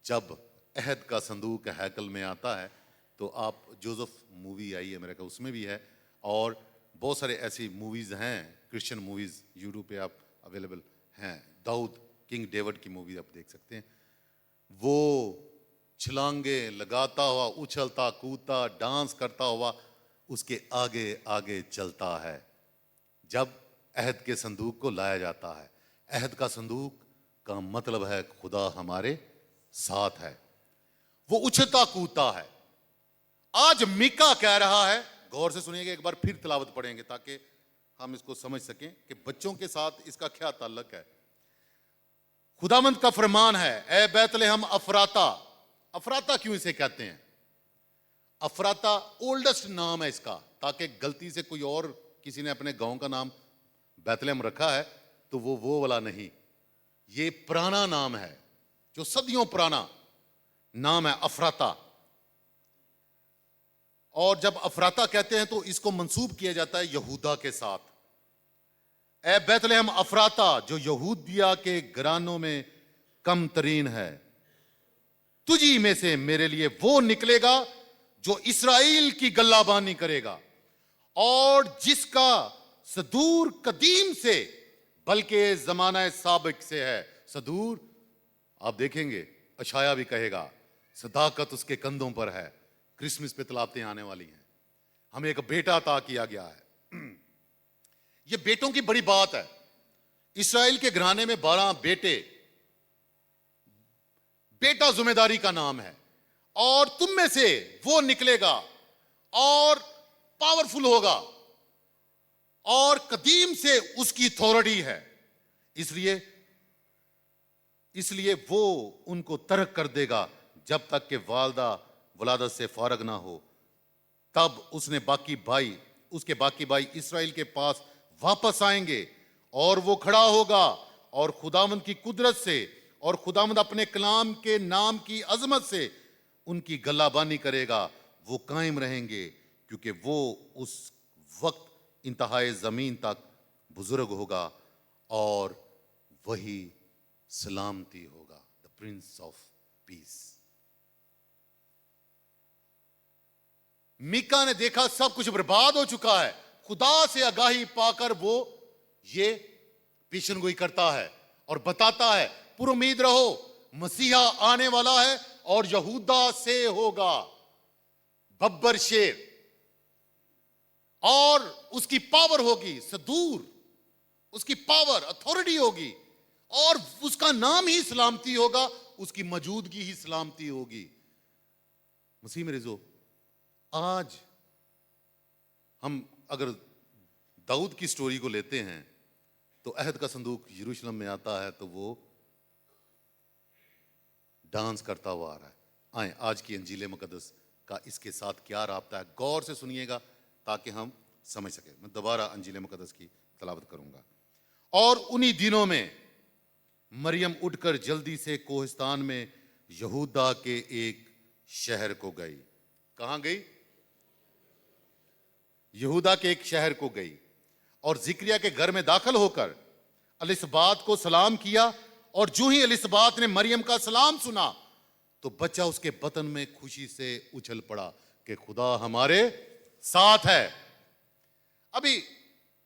जब अहद का संदूक हैकल में आता है, तो आप जोसेफ मूवी आई है मेरे ख्याल उसमें भी है, और बहुत सारे ऐसी मूवीज हैं, क्रिश्चियन मूवीज यूट्यूब पे आप अवेलेबल हैं। दाऊद किंग डेविड की मूवी आप देख सकते हैं। वो छलांगे लगाता हुआ, उछलता कूदता, डांस करता हुआ उसके आगे आगे चलता है जब अहद के संदूक को लाया जाता है। अहद का संदूक का मतलब है खुदा हमारे साथ है। वो उछलता कूदता है। आज मीका कह रहा है, गौर से सुनिएगा, एक बार फिर तिलावत पढ़ेंगे ताकि हम इसको समझ सकें कि बच्चों के साथ इसका क्या ताल्लुक है। खुदावंद का फरमान है, ए बैतलहम अफराता। अफराता क्यों इसे कहते हैं? अफराता ओल्डेस्ट नाम है इसका, ताकि गलती से कोई और किसी ने अपने गांव का नाम बैतलहम रखा है तो वो वाला नहीं। ये पुराना नाम है, जो सदियों पुराना नाम है अफराता। और जब अफराता कहते हैं तो इसको मंसूब किया जाता है यहूदा के साथ। ए बैतलहम अफराता, जो यहूदिया के घरानों में कम तरीन है, तुझी में से मेरे लिए वो निकलेगा जो इस्राएल की गल्लाबानी करेगा, और जिसका सदूर कदीम से बल्कि जमाना साबिक से है। सदूर आप देखेंगे, अशाया भी कहेगा सदाकत उसके कंधों पर है। क्रिसमस पे तलावतें आने वाली हैं। हमें एक बेटा अता किया गया है। ये बेटों की बड़ी बात है। इस्राएल के घराने में 12 बेटे, बेटा जिम्मेदारी का नाम है, और तुम में से वो निकलेगा और पावरफुल होगा, और कदीम से उसकी अथॉरिटी है। इसलिए वो उनको तर्क कर देगा जब तक कि वालदा वलादत से फारग ना हो। तब उसके बाकी भाई इस्राएल के पास वापस आएंगे, और वो खड़ा होगा और खुदावंद की कुदरत से और खुदावंद अपने कलाम के नाम की अजमत से उनकी गल्लाबानी करेगा। वो कायम रहेंगे, क्योंकि वो उस वक्त इंतहाए जमीन तक बुजुर्ग होगा, और वही सलामती होगा, the prince of peace. Micah ने देखा सब कुछ बर्बाद हो चुका है। खुदा से आगाही पाकर वो ये पेशनगोई करता है और बताता है, पुरुमीद रहो, मसीहा आने वाला है और यहूदा से होगा बब्बर शेर, और उसकी पावर होगी सदूर, उसकी पावर अथॉरिटी होगी, और उसका नाम ही सलामती होगा, उसकी मौजूदगी ही सलामती होगी। मसीह में रिजो, आज हम अगर दाऊद की स्टोरी को लेते हैं तो अहद का संदूक यरूशलेम में आता है तो वो डांस करता हुआ आ रहा है। आए आज की अंजील मुकद्दस का इसके साथ क्या राब्ता है, गौर से सुनिएगा ताकि हम समझ सके। मैं दोबारा अंजील मुकद्दस की तलावत करूंगा। और उन्हीं दिनों में मरियम उठकर जल्दी से कोहिस्तान में यहूदा के एक शहर को गई। कहां गई? यहूदा के एक शहर को गई, और जिक्रिया के घर में दाखिल होकर एलिसबात को सलाम किया। और जो ही एलिसबात ने मरियम का सलाम सुना तो बच्चा उसके बदन में खुशी से उछल पड़ा कि खुदा हमारे साथ है। अभी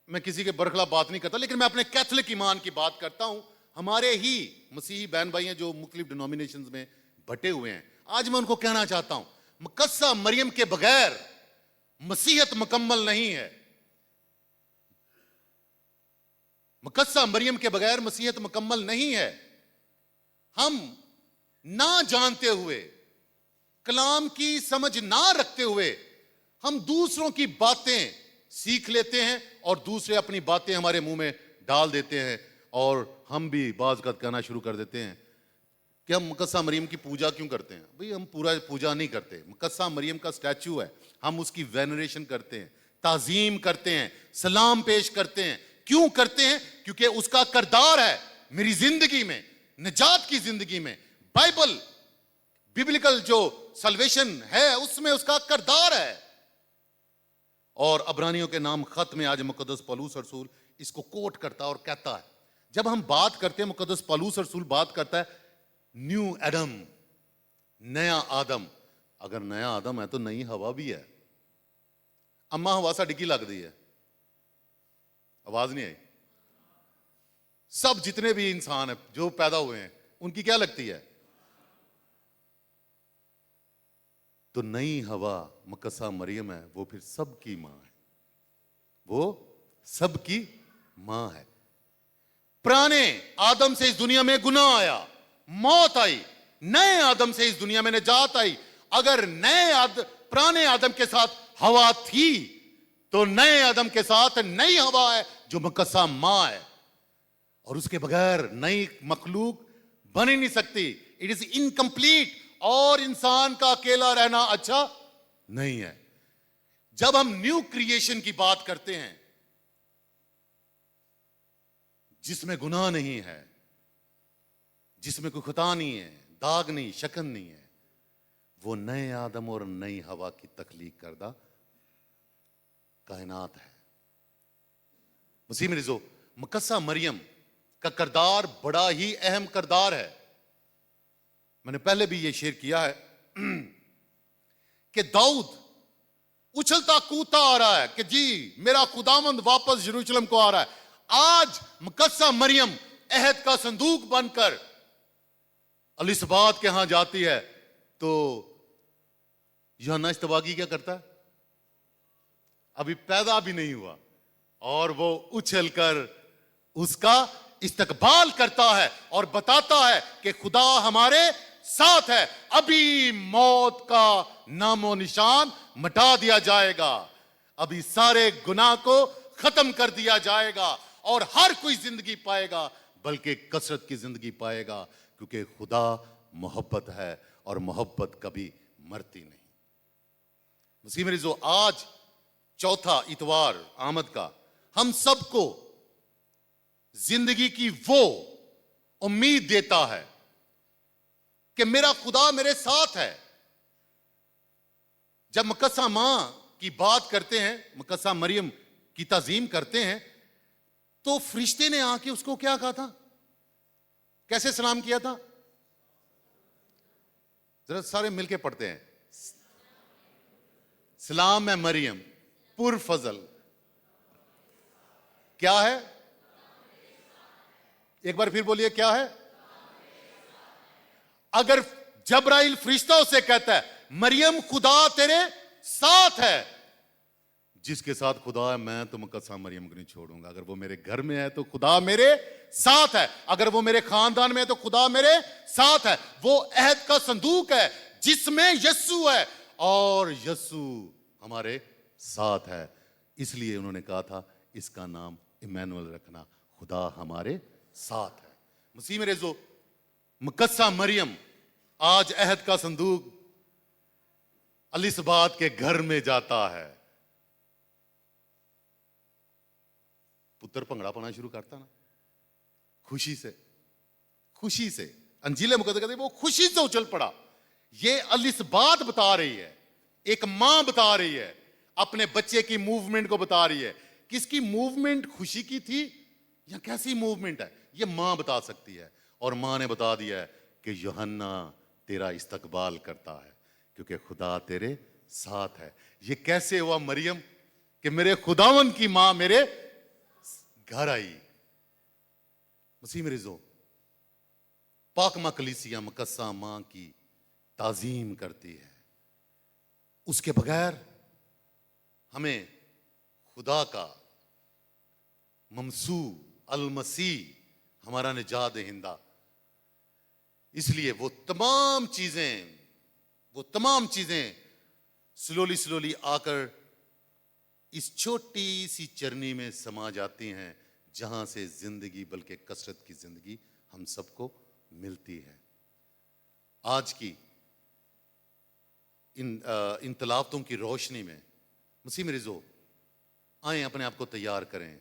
मैं किसी के बरखिलाफ बात नहीं करता, लेकिन मैं अपने कैथोलिक ईमान की बात करता हूं। हमारे ही मसीही बहन भाई हैं जो मुख्तलिफ डिनोमिनेशंस में बटे हुए हैं। आज मैं उनको कहना चाहता हूं, मुकद्दसा मरियम के बगैर मसीहत मुकम्मल नहीं है। मुकद्दसा मरियम के बगैर मसीहत मुकम्मल नहीं है। हम ना जानते हुए, कलाम की समझ ना रखते हुए, हम दूसरों की बातें सीख लेते हैं और दूसरे अपनी बातें हमारे मुंह में डाल देते हैं, और हम भी बाज़ का कहना शुरू कर देते हैं कि हम मुकद्दसा मरियम की पूजा क्यों करते हैं। भाई हम पूरा पूजा नहीं करते। मुकद्दसा मरियम का स्टैचू है, हम उसकी वेनरेशन करते हैं, ताजीम करते हैं, सलाम पेश करते हैं। क्यों करते हैं? क्योंकि उसका किरदार है मेरी जिंदगी में, निजात की जिंदगी में। बाइबल, बिब्लिकल जो सल्वेशन है उसमें उसका किरदार है। और अब्रानियों के नाम खत में आज मुकद्दस पौलुस रसूल इसको कोट करता है और कहता है, जब हम बात करते हैं, मुकद्दस पौलुस रसूल बात करता है न्यू एडम, नया आदम। अगर नया आदम है तो नई हवा भी है। अम्मा हवा सा डिग्गी लग दी है, आवाज नहीं आई। सब जितने भी इंसान है जो पैदा हुए हैं उनकी क्या लगती है? तो नई हवा मुकद्दसा मरियम है, वो फिर सबकी मां है, वो सबकी मां है। पुराने आदम से इस दुनिया में गुनाह आया, मौत आई, नए आदम से इस दुनिया में निजात आई। अगर पुराने आदम के साथ हवा थी तो नए आदम के साथ नई हवा है जो मुकद्दसा मां है, और उसके बगैर नई मखलूक बन ही नहीं सकती। इट इज इनकम्प्लीट, और इंसान का अकेला रहना अच्छा नहीं है। जब हम न्यू क्रिएशन की बात करते हैं जिसमें गुनाह नहीं है, जिसमें कोई खता नहीं है, दाग नहीं, शकन नहीं है, वो नए आदम और नई हवा की तख्लीक करदा कायनात है। मसीह में रिजो, मुकद्दसा मरियम का किरदार बड़ा ही अहम किरदार है। मैंने पहले भी यह शेयर किया है कि दाऊद उछलता कूदता आ रहा है कि जी मेरा खुदावंद वापस यरूशलेम को आ रहा है। आज मुकद्दसा मरियम अहद का संदूक बनकर अलिसबात के यहां जाती है, तो यूहन्ना इस्तबागी क्या करता है? अभी पैदा भी नहीं हुआ और वो उछलकर उसका इस्तकबाल करता है और बताता है कि खुदा हमारे साथ है। अभी मौत का नामो निशान मिटा दिया जाएगा, अभी सारे गुनाह को खत्म कर दिया जाएगा और हर कोई जिंदगी पाएगा, बल्कि कसरत की जिंदगी पाएगा, क्योंकि खुदा मोहब्बत है और मोहब्बत कभी मरती नहीं। मसीह मेरी जो आज चौथा इतवार आमद का हम सबको जिंदगी की वो उम्मीद देता है कि मेरा खुदा मेरे साथ है। जब मुकद्दसा मां की बात करते हैं, मुकद्दसा मरियम की ताजीम करते हैं, तो फरिश्ते ने आके उसको क्या कहा था? कैसे सलाम किया था? जरा सारे मिलके पढ़ते हैं। सलाम है मरियम पुर फजल, क्या है? एक बार फिर बोलिए, क्या है? अगर जबराइल फरिश्ता से कहता है मरियम खुदा तेरे साथ है, जिसके साथ खुदा है मैं तो मुकद्दसा मरियम को नहीं छोड़ूंगा। अगर वो मेरे घर में है तो खुदा मेरे साथ है, अगर वो मेरे खानदान में है तो खुदा मेरे साथ है। वो अहद का संदूक है जिसमें यस्सु है और यस्सु हमारे साथ है। इसलिए उन्होंने कहा था इसका नाम इमैनुअल रखना, खुदा हमारे साथ है। मसीह मेरे जो मुकद्दसा मरियम आज अहद का संदूक अलिसबात के घर में जाता है, पुत्र भंगड़ा पाना शुरू करता ना, खुशी से, खुशी से। अंजील मुकद्दस कहते वो खुशी से उछल पड़ा। ये अलिसबात बता रही है, एक मां बता रही है, अपने बच्चे की मूवमेंट को बता रही है। किसकी मूवमेंट? खुशी की थी या कैसी मूवमेंट है? ये मां बता सकती है। और मां ने बता दिया है कि यूहन्ना तेरा इस्तकबाल करता है, क्योंकि खुदा तेरे साथ है। ये कैसे हुआ मरियम कि मेरे खुदावन की मां मेरे घर आई। मसीह में रिजो पाक मां कलीसिया मुकस्सा मां की ताजीम करती है। उसके बगैर हमें खुदा का ममसू अल मसीह हमारा निजात दहिंदा, इसलिए वो तमाम चीजें स्लोली आकर इस छोटी सी चरनी में समा जाती हैं, जहां से जिंदगी बल्कि कसरत की जिंदगी हम सबको मिलती है। आज की इन तलावतों की रोशनी में मसीह में रिजो आए, अपने आप को तैयार करें।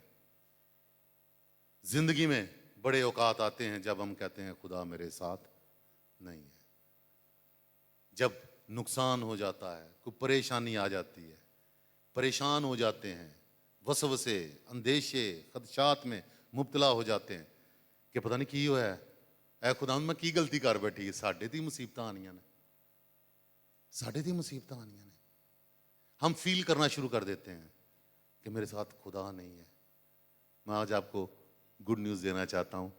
जिंदगी में बड़े औकात आते हैं जब हम कहते हैं खुदा मेरे साथ नहीं है, जब नुकसान हो जाता है, कोई परेशानी आ जाती है, परेशान हो जाते हैं, वसवसे अंदेशे खदशात में मुब्तला हो जाते हैं कि पता नहीं की होया है, ऐ खुदा मैं की गलती कर बैठी है। साढ़े दी मुसीबत आनियां ने, साढ़े दी मुसीबत आनियां ने। हम फील करना शुरू कर देते हैं कि मेरे साथ खुदा नहीं है। मैं आज आपको गुड न्यूज़ देना चाहता हूँ,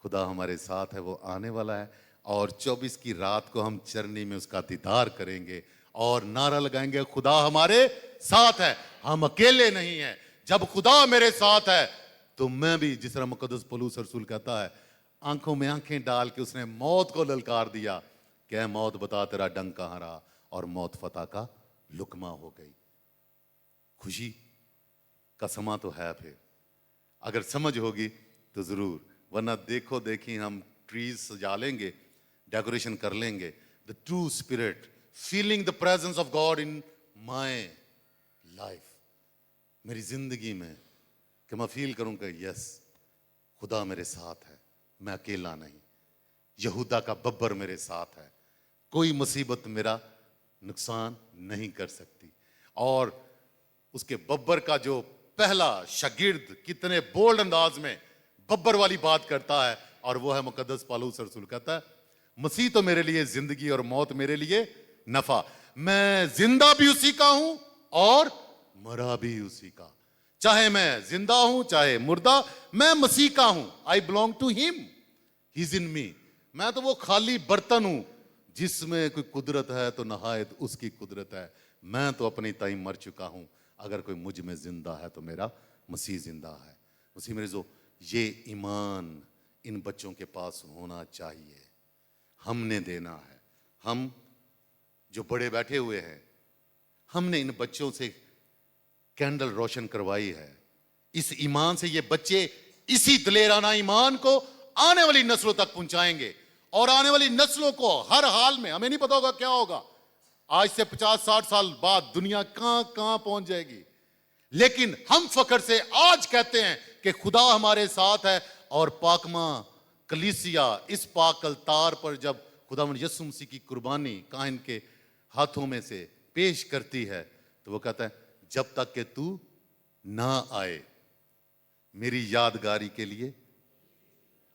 खुदा हमारे साथ है, वो आने वाला है और 24 की रात को हम चरनी में उसका दीदार करेंगे और नारा लगाएंगे खुदा हमारे साथ है, हम अकेले नहीं हैं। जब खुदा मेरे साथ है तो मैं भी, जिस तरह मुकद्दस पौलुस रसूल कहता है, आंखों में आंखें डाल के उसने मौत को ललकार दिया कि ऐ मौत बता तेरा डंक कहां रहा, और मौत फतह का लुकमा हो गई। खुशी का समा तो है, फिर अगर समझ होगी तो जरूर, वरना देखो देखी हम ट्रीज सजा लेंगे, डेकोरेशन कर लेंगे। The true spirit feeling the presence of God in my life, मेरी जिंदगी में, कि मैं फील करूंगा यस खुदा मेरे साथ है, मैं अकेला नहीं। यहूदा का बब्बर मेरे साथ है, कोई मुसीबत मेरा नुकसान नहीं कर सकती। और उसके बब्बर का जो पहला शागिर्द कितने बोल्ड अंदाज में बब्बर वाली बात करता है, और वो है मुकद्दस पौलुस रसूल। कहता है मसीह तो मेरे लिए जिंदगी और मौत मेरे लिए नफा, मैं जिंदा भी उसी का हूं और मरा भी उसी का। चाहे मैं जिंदा हूं चाहे मुर्दा, मैं मसीह का हूं। I belong to him, he is in me. मैं तो वो खाली बर्तन हूं जिसमें कोई कुदरत है तो नहायत उसकी कुदरत है। मैं तो अपनी ताई मर चुका हूं, अगर कोई मुझ में जिंदा है तो मेरा मसीह जिंदा है। मसीह मेरे जो ये ईमान इन बच्चों के पास होना चाहिए, हमने देना है। हम जो बड़े बैठे हुए हैं, हमने इन बच्चों से कैंडल रोशन करवाई है। इस ईमान से ये बच्चे इसी दलेराना ईमान को आने वाली नस्लों तक पहुंचाएंगे, और आने वाली नस्लों को हर हाल में, हमें नहीं पता होगा क्या होगा, आज से 50-60 साल बाद दुनिया कहां कहां पहुंच जाएगी, लेकिन हम फख्र से आज कहते हैं कि खुदा हमारे साथ है। और पाकमा कलीसिया इस पाक अलतार पर जब खुदावंद यीशु मसीह की कुर्बानी काहिन के हाथों में से पेश करती है, तो वो कहता है जब तक कि तू ना आए मेरी यादगारी के लिए,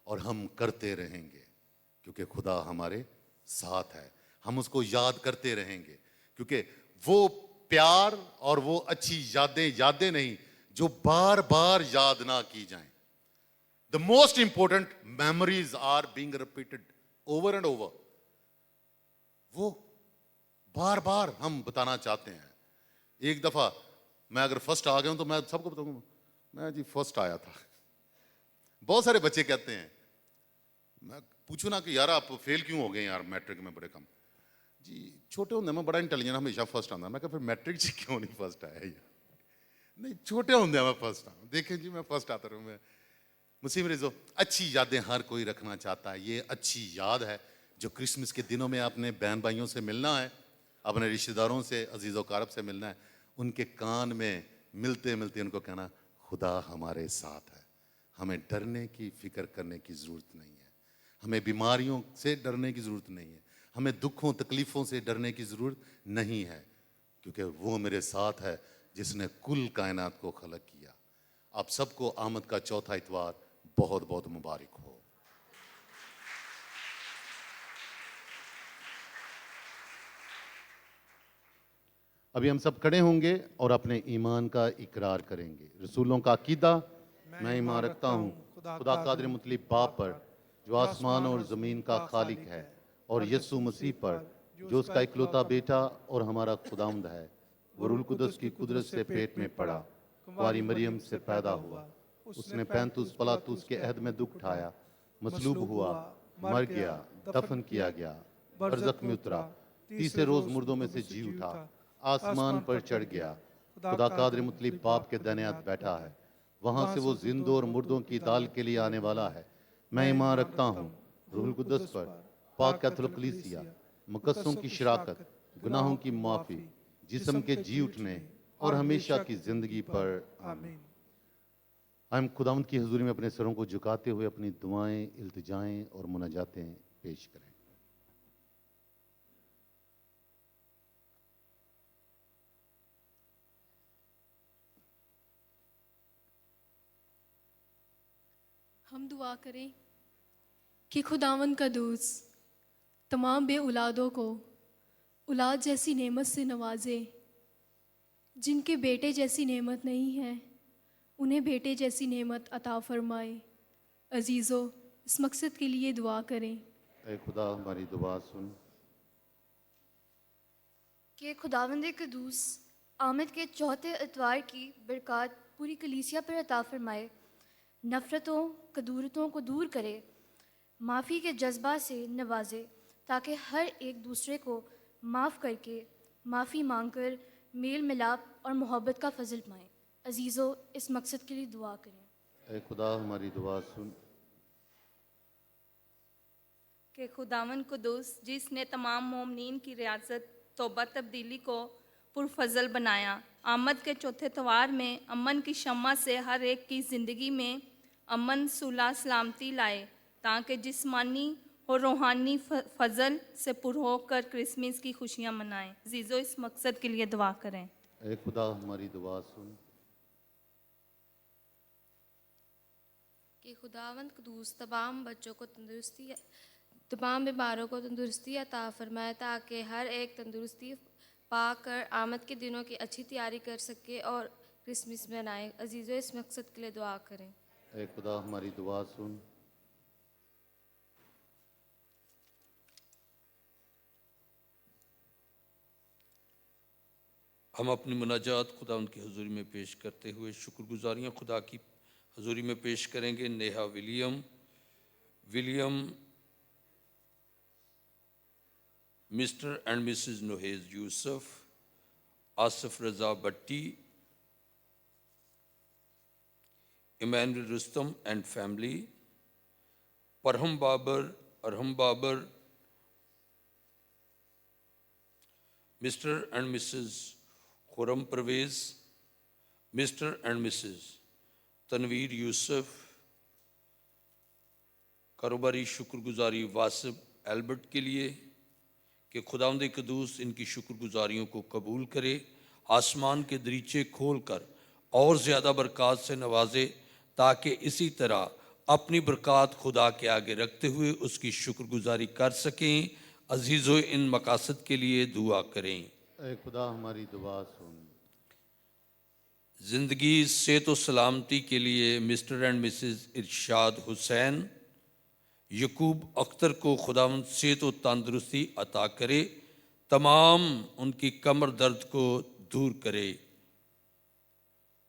और हम करते रहेंगे क्योंकि खुदा हमारे साथ है। हम उसको याद करते रहेंगे क्योंकि वो प्यार और वो अच्छी यादें नहीं जो बार बार याद ना की जाएं। The most important memories are being repeated over and over. वो बार बार हम बताना चाहते हैं। एक दफा मैं अगर फर्स्ट आ गया हूं तो मैं सबको बताऊंगा, मैं जी फर्स्ट आया था। बहुत सारे बच्चे कहते हैं, मैं पूछू ना कि यार आप फेल क्यों हो गए यार मैट्रिक में बड़े कम। जी छोटे होंगे मैं बड़ा इंटेलिजेंट हमेशा फर्स्ट आता। मैं कहा फिर मैट्रिक जी क्यों नहीं फर्स्ट आया यार? नहीं छोटे होंगे मैं फर्स्ट आऊँ, देखें जी मैं फर्स्ट आता रहूँ। मैं मुसीब रिजो अच्छी यादें हर कोई रखना चाहता है। ये अच्छी याद है जो क्रिसमस के दिनों में अपने बहन भाइयों से मिलना है, अपने रिश्तेदारों से अजीज़ कारब से मिलना है, उनके कान में मिलते मिलते उनको कहना खुदा हमारे साथ है। हमें डरने की फिक्र करने की ज़रूरत नहीं है, हमें बीमारियों से डरने की ज़रूरत नहीं है, हमें दुखों तकलीफ़ों से डरने की ज़रूरत नहीं है, क्योंकि वो मेरे साथ है जिसने कुल कायनात को खलक किया। आप सबको आमद का चौथा इतवार बहुत बहुत मुबारक हो। अभी हम सब खड़े होंगे और अपने ईमान का इकरार करेंगे। रसूलों का अकीदा, मैं ईमान रखता हूँ खुदा कादिर मुतलिब बाप पर, जो आसमान और ज़मीन का खालिक है, और यीशु मसीह पर, जो उसका इकलौता बेटा और हमारा खुदावंद है। वो रूह कुदस की कुदरत से पेट में पड़ा, कुंवारी मरियम से पैदा हुआ। उसने पैंतुस पलातुस के अहद में दुख उठाया, मसलूब हुआ, मर गया, दफन किया गया, बरज़ख में उतरा, तीसरे रोज मुर्दों में से जी उठा, आसमान पर चढ़ गया, खुदा कादिर मुतलिब बाप के दाहिने हाथ बैठा है। वहां से वो जिंदों और मुर्दों की दाल के लिए आने वाला है। मैं ईमान रखता हूँ रूहुल कुदस पर, पाक कैथोलिक कलीसिया, मुकद्दसों की शराकत, गुनाहों की माफ़ी, जिस्म के जी उठने और हमेशा की ज़िंदगी पर। आमीन। हम खुदावंद की हजूरी में अपने सरों को झुकाते हुए अपनी दुआएं, इल्तिजाएं और मुनाजातें पेश करें। हम दुआ करें कि खुदावंद का दूस तमाम बे औलादों को औलाद जैसी नेमत से नवाजे। जिनके बेटे जैसी नेमत नहीं है, उन्हें बेटे जैसी नेमत अता फरमाए। अजीज़ों, इस मकसद के लिए दुआ करें। ऐ खुदा हमारी दुआ सुन। कि खुदावंद कदूस आमद के चौथे इतवार की बरकत पूरी कलीसिया पर अता फरमाए, नफ़रतों कदूरतों को दूर करे, माफ़ी के जज्बा से नवाजे, ताकि हर एक दूसरे को माफ़ करके माफ़ी मांगकर मेल मिलाप और मोहब्बत का फजल पाएँ। अजीज़ों, इस मकसद के लिए दुआ करें। ऐ खुदा हमारी दुआ सुन। कि खुदावन कुदूस जिसने तमाम मोमनीन की रियासत तौबा तब्दीली को पुरफजल बनाया, आमद के चौथे तवार में अमन की शम्मा से हर एक की ज़िंदगी में अमन सुलह सलामती लाए, ताकि जिस्मानी और रूहानी फजल से पुर होकर क्रिसमस की खुशियाँ मनाएं। अजीज़ों, इस मकसद के लिए दुआ करें। ऐ खुदा हमारी दुआ सुन। कि खुदावंद कदूस तमाम बच्चों को तंदुरुस्ती, तमाम बीमारों को तंदुरुस्ती अता फरमाए, ताकि हर एक तंदुरुस्ती पाकर आमद के दिनों की अच्छी तैयारी कर सके और क्रिसमस मनाए। अजीज़ों, इस मकसद के लिए दुआ करें। ऐ खुदा हमारी दुआ सुन। हम अपनी मुनाजात खुदा उनकी हजूरी में पेश करते हुए शुक्रगुजारियाँ खुदा की हजूरी में पेश करेंगे। Neha William, mister and Mrs नोहेज Yusuf, Asif Raza Bhatti, Emmanuel Rustam and family, Arham Babar, mister and Mrs Khurram Parvez, mister and Mrs Tanveer Yusuf. कारोबारी शुक्रगुजारी वासिब एल्बर्ट के लिए कि खुदावंद कदूस इनकी शुक्रगुजारियों को कबूल करे, आसमान के दरीचे खोल कर और ज़्यादा बरक़ात से नवाजे, ताकि इसी तरह अपनी बरक़ात खुदा के आगे रखते हुए उसकी शुक्रगुजारी कर सकें। अजीज़ों, इन मकासद के लिए दुआ करें। ऐ खुदा हमारी दुआ सुन। ज़िंदगी सेहत व सलामती के लिए मिस्टर एंड मिसेस इरशाद हुसैन, यकूब अख्तर को खुदावंद सेहत व तंदुरुस्ती अता करे, तमाम उनकी कमर दर्द को दूर करे।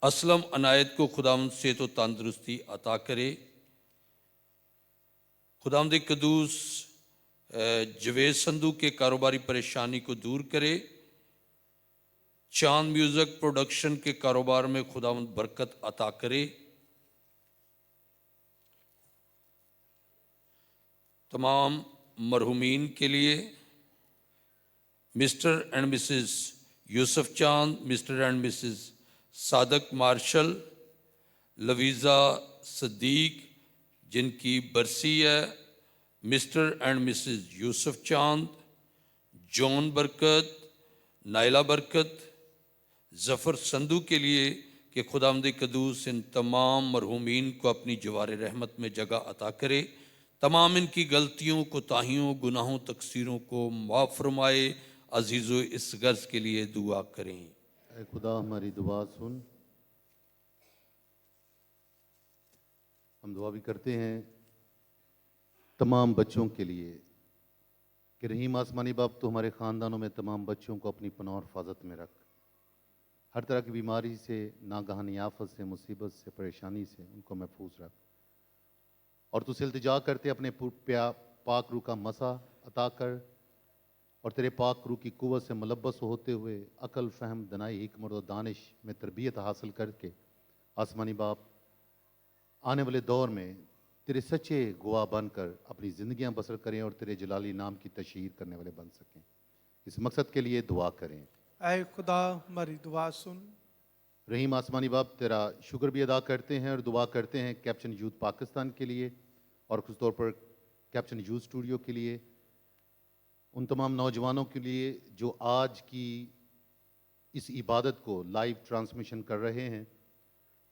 असलम अनायत को खुदावंद सेहत व तंदुरुस्ती अता करे। खुदावंद कदूस जवेद संधू के कारोबारी परेशानी को दूर करे। चांद म्यूज़िक प्रोडक्शन के कारोबार में खुदावंद बरकत अता करे। तमाम मरहुमीन के लिए mister and Mrs Yusuf Chand, mister and Mrs Sadiq Marshall, Louisa Sadiq जिनकी बरसी है, मिस्टर एंड मिसेस यूसुफ चांद, जॉन बरकत, नाइला बरकत, ज़फ़र संधू के लिए कि खुदावंद कदूस इन तमाम मरहुमीन को अपनी जवार रहमत में जगह अता करे, तमाम इनकी गलतियों, कोताहियों, गुनाहों, तकसीरों को माफ़ फरमाए। अजीज़ो इस गर्ज के लिए दुआ करें। ऐ खुदा हमारी दुआ सुन। हम दुआ भी करते हैं तमाम बच्चों के लिए कि रहीम आसमानी बाप तो हमारे ख़ानदानों में तमाम बच्चों को अपनी पनाह और हिफाजत में रख, हर तरह की बीमारी से, नागहानी आफत से, मुसीबत से, परेशानी से उनको महफूज रख। और तुझसे इल्तिजा करते अपने पाक रूह का मसा अता कर और तेरे पाक रूह की कुव्वत से मुलब्बस होते हुए अकल, फ़हम, दनाई, हिकमत और दानिश में तरबियत हासिल करके आसमानी बाप आने वाले दौर में तेरे सच्चे गवाह बनकर अपनी ज़िंदगियां बसर करें और तेरे जलाली नाम की तशहीर करने वाले बन सकें। इस मकसद के लिए दुआ करें। ऐ खुदा हमारी दुआ सुन। रहीम आसमानी बाप तेरा शुक्र भी अदा करते हैं और दुआ करते हैं कैप्टन यूथ पाकिस्तान के लिए और ख़ुस तौर पर कैप्टन यूथ स्टूडियो के लिए, उन तमाम नौजवानों के लिए जो आज की इस इबादत को लाइव ट्रांसमिशन कर रहे हैं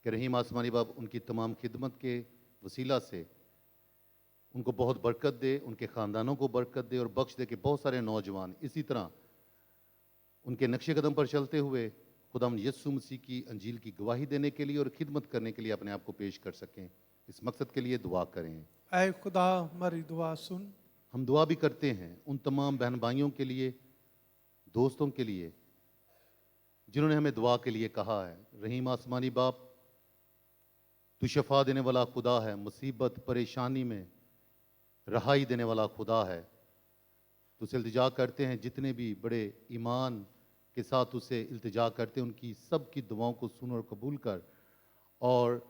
कि रहीम आसमानी बाप उनकी तमाम खिदमत के वसीला से उनको बहुत बरकत दे, उनके ख़ानदानों को बरकत दे और बख्श दे कि बहुत सारे नौजवान इसी तरह उनके नक्शे कदम पर चलते हुए खुदाम यीशु मसीह की अंजील की गवाही देने के लिए और खिदमत करने के लिए अपने आप को पेश कर सकें। इस मकसद के लिए दुआ करें। ऐ खुदा हमारी दुआ सुन। हम दुआ भी करते हैं उन तमाम बहन भाइयों के लिए, दोस्तों के लिए जिन्होंने हमें दुआ के लिए कहा है। रहीम आसमानी बाप तू शफा देने वाला खुदा है, मुसीबत परेशानी में रहाई देने वाला खुदा है। तुझसे इल्तिजा करते हैं जितने भी बड़े ईमान के साथ उसे इल्तिजा करते हैं उनकी सब की दुआओं को सुन और कबूल कर और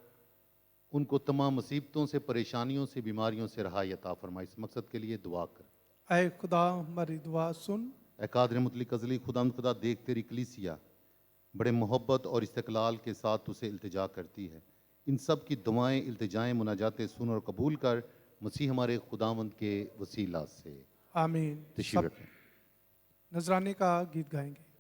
उनको तमाम मुसीबतों से, परेशानियों से, बीमारियों से रहाई अता फरमा। इस मकसद के लिए दुआ कर। ऐ खुदा हमारी दुआ सुन। ऐ कादिर मुतलिक अज़ली खुदा देख तेरी कलीसिया बड़े मोहब्बत और इस्तक़लाल के साथ उसे इल्तिजा करती है। इन सब की दुआएं, इल्तिजाएं, मुनाजातें सुन और कबूल कर मसीह हमारे खुदावंद के वसीला से। आमीन। तशरीफ़ रखें। नजराने का गीत गाएंगे।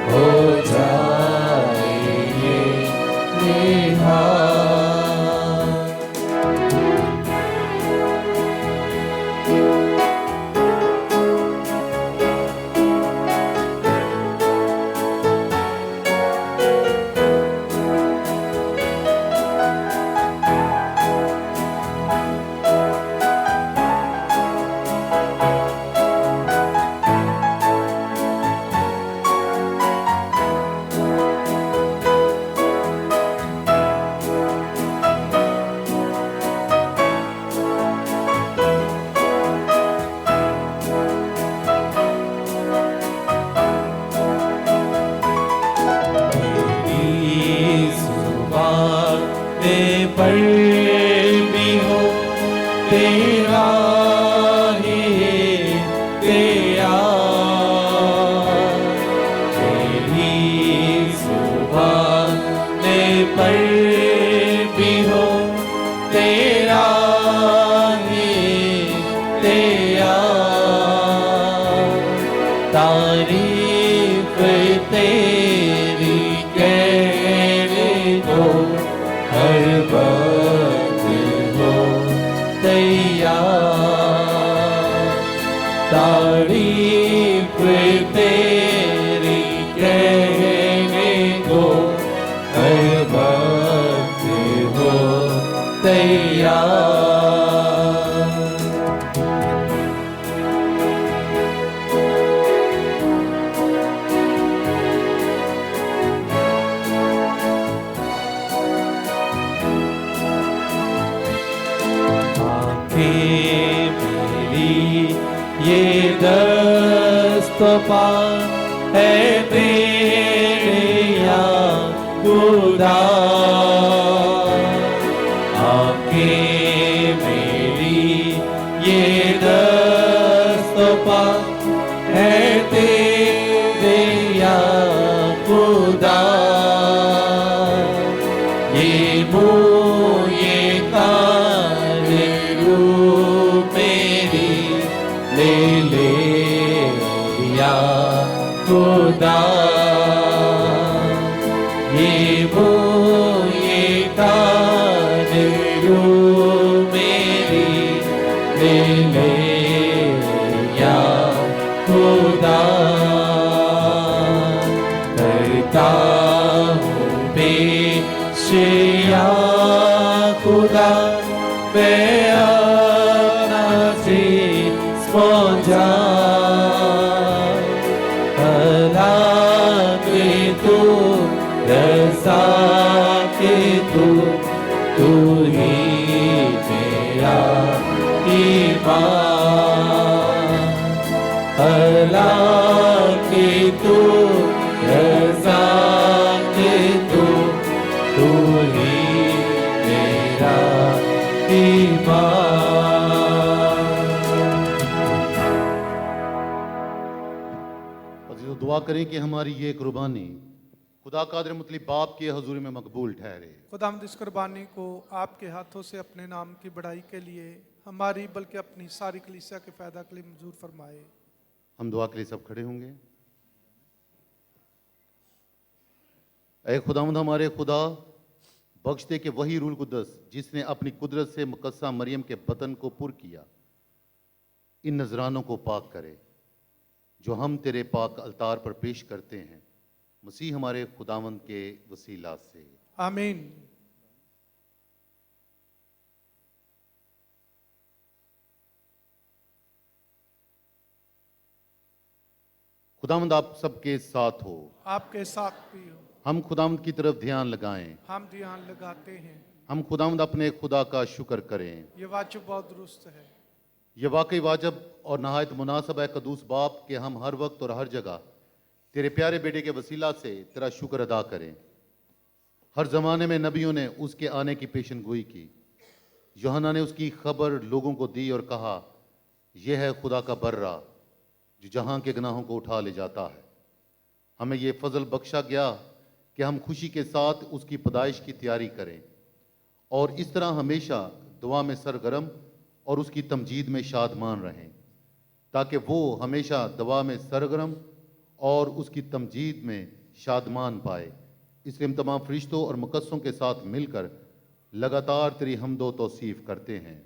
हो जाए तेरा ही तेरा तेरी सुबह पर भी हो तेरा ही तेरा तारीफ तेरी कहने को हर वक्त हो तैयार तारीफ तेरी कहने को हर वक्त हो तैयार मेरी ये दस्तपा है तेरे या खुदा आके मेरी ये दस्तपा है तेरे या खुदा ये मुँह ये कान मेरी ले ले या खुदा ये मुँह ये कान मेरी ले ले या खुदा करता हूँ पेश या खुदा मैं अपना से पहुँचा भला के तू रज़ा के तू तू ही मेरा ईमान भला के तू रज़ा के तू तू ही मेरा दुआ करें कि हमारी ये कुर्बानी खुदा कादिर मुतलिब बाप के हजूरी में मकबूल ठहरे। खुदावंद इस कुर्बानी को आपके हाथों से अपने नाम की बढ़ाई के लिए हमारी बल्कि अपनी सारी कलीसिया के फायदा के लिए मंजूर फरमाए। हम दुआ के लिए सब खड़े होंगे। ऐ खुदावंद हमारे खुदा, बख्श दे कि वही रूल कुद्दस जिसने अपनी कुदरत से मुकद्दसा मरियम के बदन को पुर किया, इन नजरानों को पाक करे जो हम तेरे पाक अल्तार पर पेश करते हैं, मसीह हमारे खुदावंद के वसीला से, आमीन। खुदावंद आप सबके साथ हो, आपके साथ भी हो। हम खुदावंद की तरफ ध्यान लगाएं। हम ध्यान लगाते हैं। हम खुदावंद अपने खुदा का शुक्र करें। ये वाजिब बहुत दुरुस्त है। ये वाकई वाजिब और नहायत मुनासिब है कदूस बाप कि हम हर वक्त और हर जगह तेरे प्यारे बेटे के वसीला से तेरा शुक्र अदा करें। हर ज़माने में नबियों ने उसके आने की पेशन गोई की। यूहन्ना ने उसकी खबर लोगों को दी और कहा, यह है खुदा का बर्रा जो जहां के गुनाहों को उठा ले जाता है। हमें ये फजल बख्शा गया कि हम खुशी के साथ उसकी पैदाइश की तैयारी करें और इस तरह हमेशा दुआ में सरगर्म और उसकी तमजीद में शादमान रहें, ताकि वो हमेशा दुआ में सरगर्म और उसकी तमजीद में शादमान पाए। इसलिए हम तमाम फरिश्तों और मुकद्दसों के साथ मिलकर लगातार तेरी हम्दो तौसीफ करते हैं।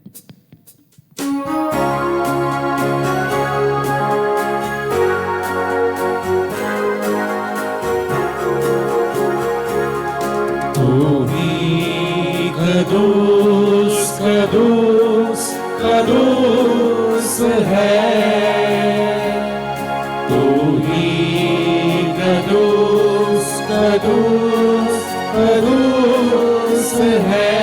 तू ही कदूस कदूस कदूस है, तू ही कदूस कदूस कदूस है।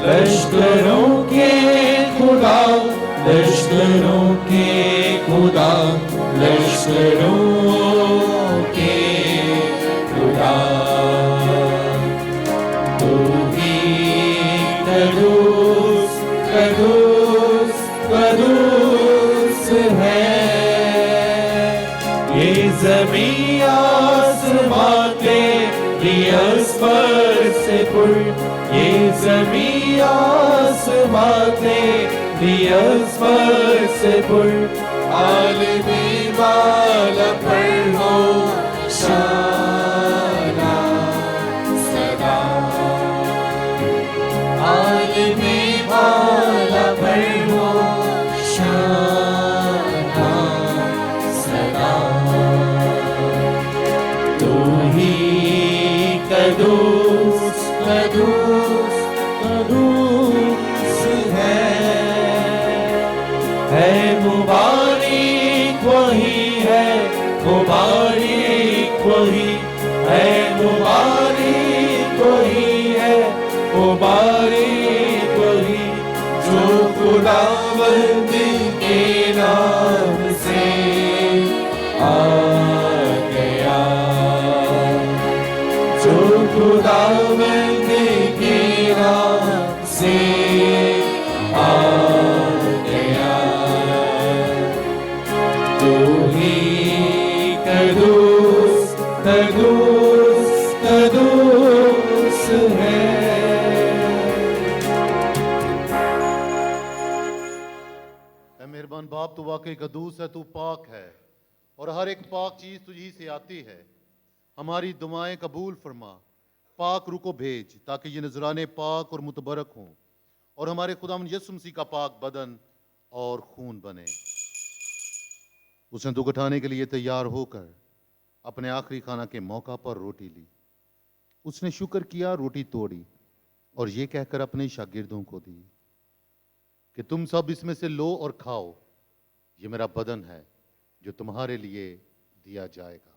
लश्करों के खुदा, लश्करों के खुदा, लश्करों के खुदा, तू ही कदूस कदूस कदूस है। ये ज़मीं आसमां तेरी अस्पर से पुर, ये ज़मीं आसमां तेरी अस्पर से पुर। आलमी वाला पर हो शाना सदा, आलमी वाला पर हो शाना सदा। तू ही कदूस कदूस कदूस है मुबारक वही है, मुबारक वही है, मुबारक वही है, मुबारक वही जो खुदावंद के नाम से आ गया, जो खुदावंद के नाम से आ गया। तू ही कदूस कदूस कदूस है। ऐ मेहरबान बाप, तू वाकई कदूस है, तू पाक है और हर एक पाक चीज़ तुझी से आती है। हमारी दुआएं कबूल फरमा, पाक रूह को भेज ताकि ये नजराने पाक और मुतबरक हों और हमारे खुदावंद यीशु मसीह का पाक बदन और खून बने। उसने दुख उठाने के लिए तैयार होकर अपने आखिरी खाना के मौका पर रोटी ली। उसने शुक्र किया, रोटी तोड़ी और ये कहकर अपने शागिर्दों को दी कि तुम सब इसमें से लो और खाओ, ये मेरा बदन है जो तुम्हारे लिए दिया जाएगा।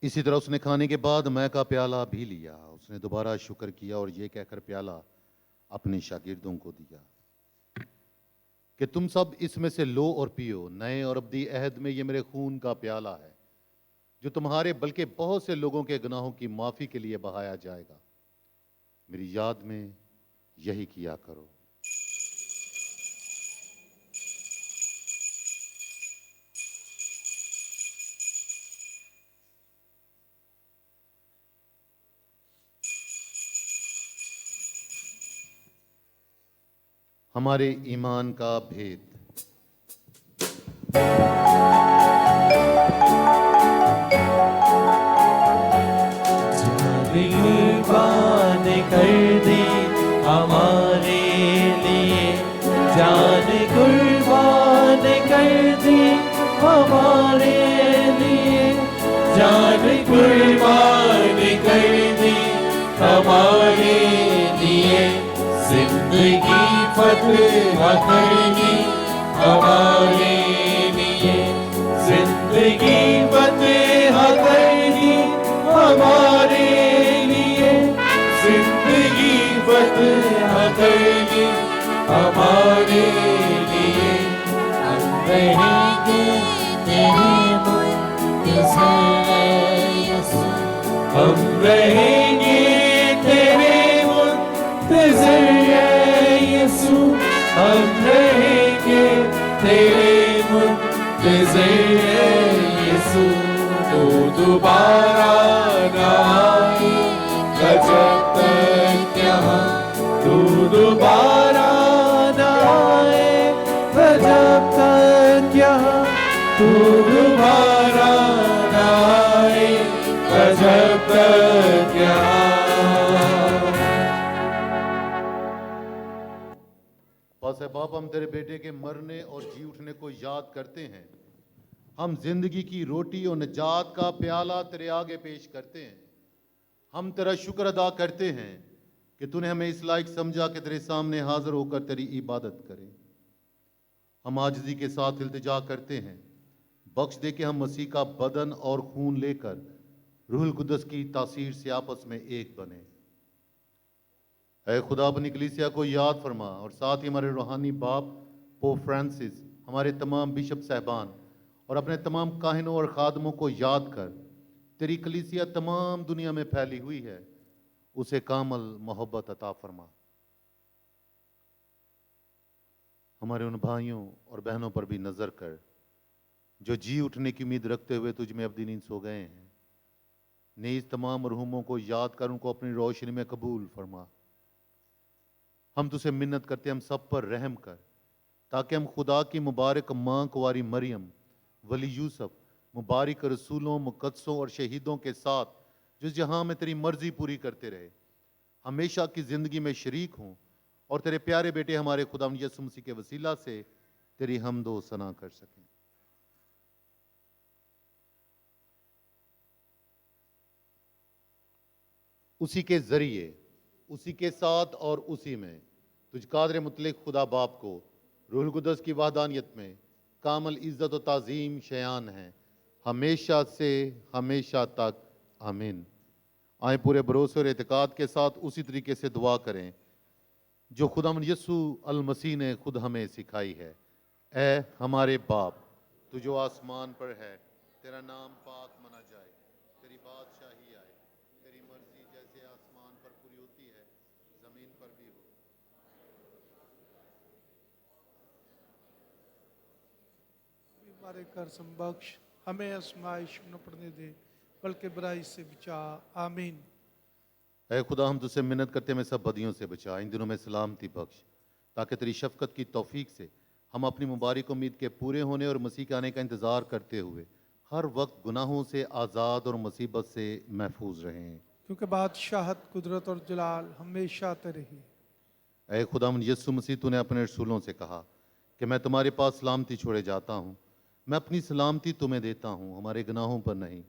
इसी तरह उसने खाने के बाद मैं का प्याला भी लिया। उसने दोबारा शुक्र किया और ये कहकर प्याला अपने शागिर्दों को दिया कि तुम सब इसमें से लो और पियो, नए और अब्दी अहद में ये मेरे खून का प्याला है जो तुम्हारे बल्कि बहुत से लोगों के गुनाहों की माफ़ी के लिए बहाया जाएगा। मेरी याद में यही किया करो। हमारे ईमान का भेद। कुर्बान कर दी हमारे लिए, जान कुर्बान कर दी हमारे लिए, जान कुर्बान कर दी हमारे लिए। जिंदगी फतह करनी हमारे लिए, जिंदगी फतह करनी हमारे लिए, जिंदगी फतह करनी हमारे लिए। हम रहेंगे तेरे मुंतज़र यीशु, हम रहेंगे तेरे मुंतज़र यीशु, हम रहेंगे तेरे मुंतज़र यीशु। तो दोबारा न आएगा जब तक यहाँ, तो दोबारा न आएगा जब तक यहाँ, तो दोबारा न आएगा जब तक यहाँ। बस है बाप, हम तेरे बेटे के मरने और जी उठने को याद करते हैं। हम जिंदगी की रोटी और निजात का प्याला तेरे आगे पेश करते हैं। हम तेरा शुक्र अदा करते हैं कि तूने हमें इस लायक समझा कि तेरे सामने हाजिर होकर तेरी इबादत करें। हम आजिज़ी के साथ इल्तिजा करते हैं, बख्श दे कि हम मसीह का बदन और खून लेकर रूहुल कुद्दस की तासीर से आपस में एक बने। ऐ खुदा अपनी कलीसिया को याद फरमा और साथ ही हमारे रूहानी बाप पोप फ्रांसिस, हमारे तमाम बिशप साहबान और अपने तमाम काहिनों और खादमों को याद कर तेरी कलीसिया तमाम दुनिया में फैली हुई है, उसे कामल मोहब्बत अता फरमा। हमारे उन भाइयों और बहनों पर भी नजर कर जो जी उठने की उम्मीद रखते हुए तुझ में अपनी नींद सो गए हैं। नीज तमाम मरहूमों को याद कर उनको अपनी रोशनी में कबूल फरमा। हम तुझसे मिन्नत करते हम सब पर रहम कर, ताकि हम खुदा की मुबारक माँ कुंवारी मरियम, वली यूसुफ, मुबारक रसूलों, मुकद्दसों और शहीदों के साथ जो जहां में तेरी मर्जी पूरी करते रहे, हमेशा की जिंदगी में शरीक हों और तेरे प्यारे बेटे हमारे खुदा यीशु मसीह के वसीला से तेरी हमदो सना कर सकें। उसी के जरिए, उसी के साथ और उसी में तुझ कादर मुतलक खुदा बाप को रूहुल कुद्दस की वाहदानियत में कामल इज़्ज़त और ताज़ीम शयान है, हमेशा से हमेशा तक। आमीन। आए पूरे भरोसे और एतकाद के साथ उसी तरीके से दुआ करें जो खुदावंद यीशु अल मसीह ने खुद हमें सिखाई है। ऐ हमारे बाप, तू जो आसमान पर है, तेरा नाम पाक मना जाए, तेरी बादशाही आए, तेरी मर्जी जैसे आसमान पर पूरी होती है जमीन पर भी हो। हमारे कर संबख्श, हमें आजमाइश में न पड़ने दे, बल्कि बुराई से बचा। आमीन। ऐ खुदा, हम तुझसे मिन्नत करते हैं हमें सब बदियों से बचा, इन दिनों में सलामती बख्श, ताकि तेरी शफकत की तौफीक से हम अपनी मुबारक उम्मीद के पूरे होने और मसीह के आने का इंतज़ार करते हुए हर वक्त गुनाहों से आज़ाद और मुसीबत से महफूज रहें। क्योंकि बादशाहत, कुदरत और जलाल हमेशा तेरे ही। ऐ खुदावंद यीशु मसीह, तूने अपने रसूलों से कहा कि मैं तुम्हारे पास सलामती छोड़े जाता हूँ, मैं अपनी सलामती तुम्हें देता हूँ, हमारे गुनाहों पर नहीं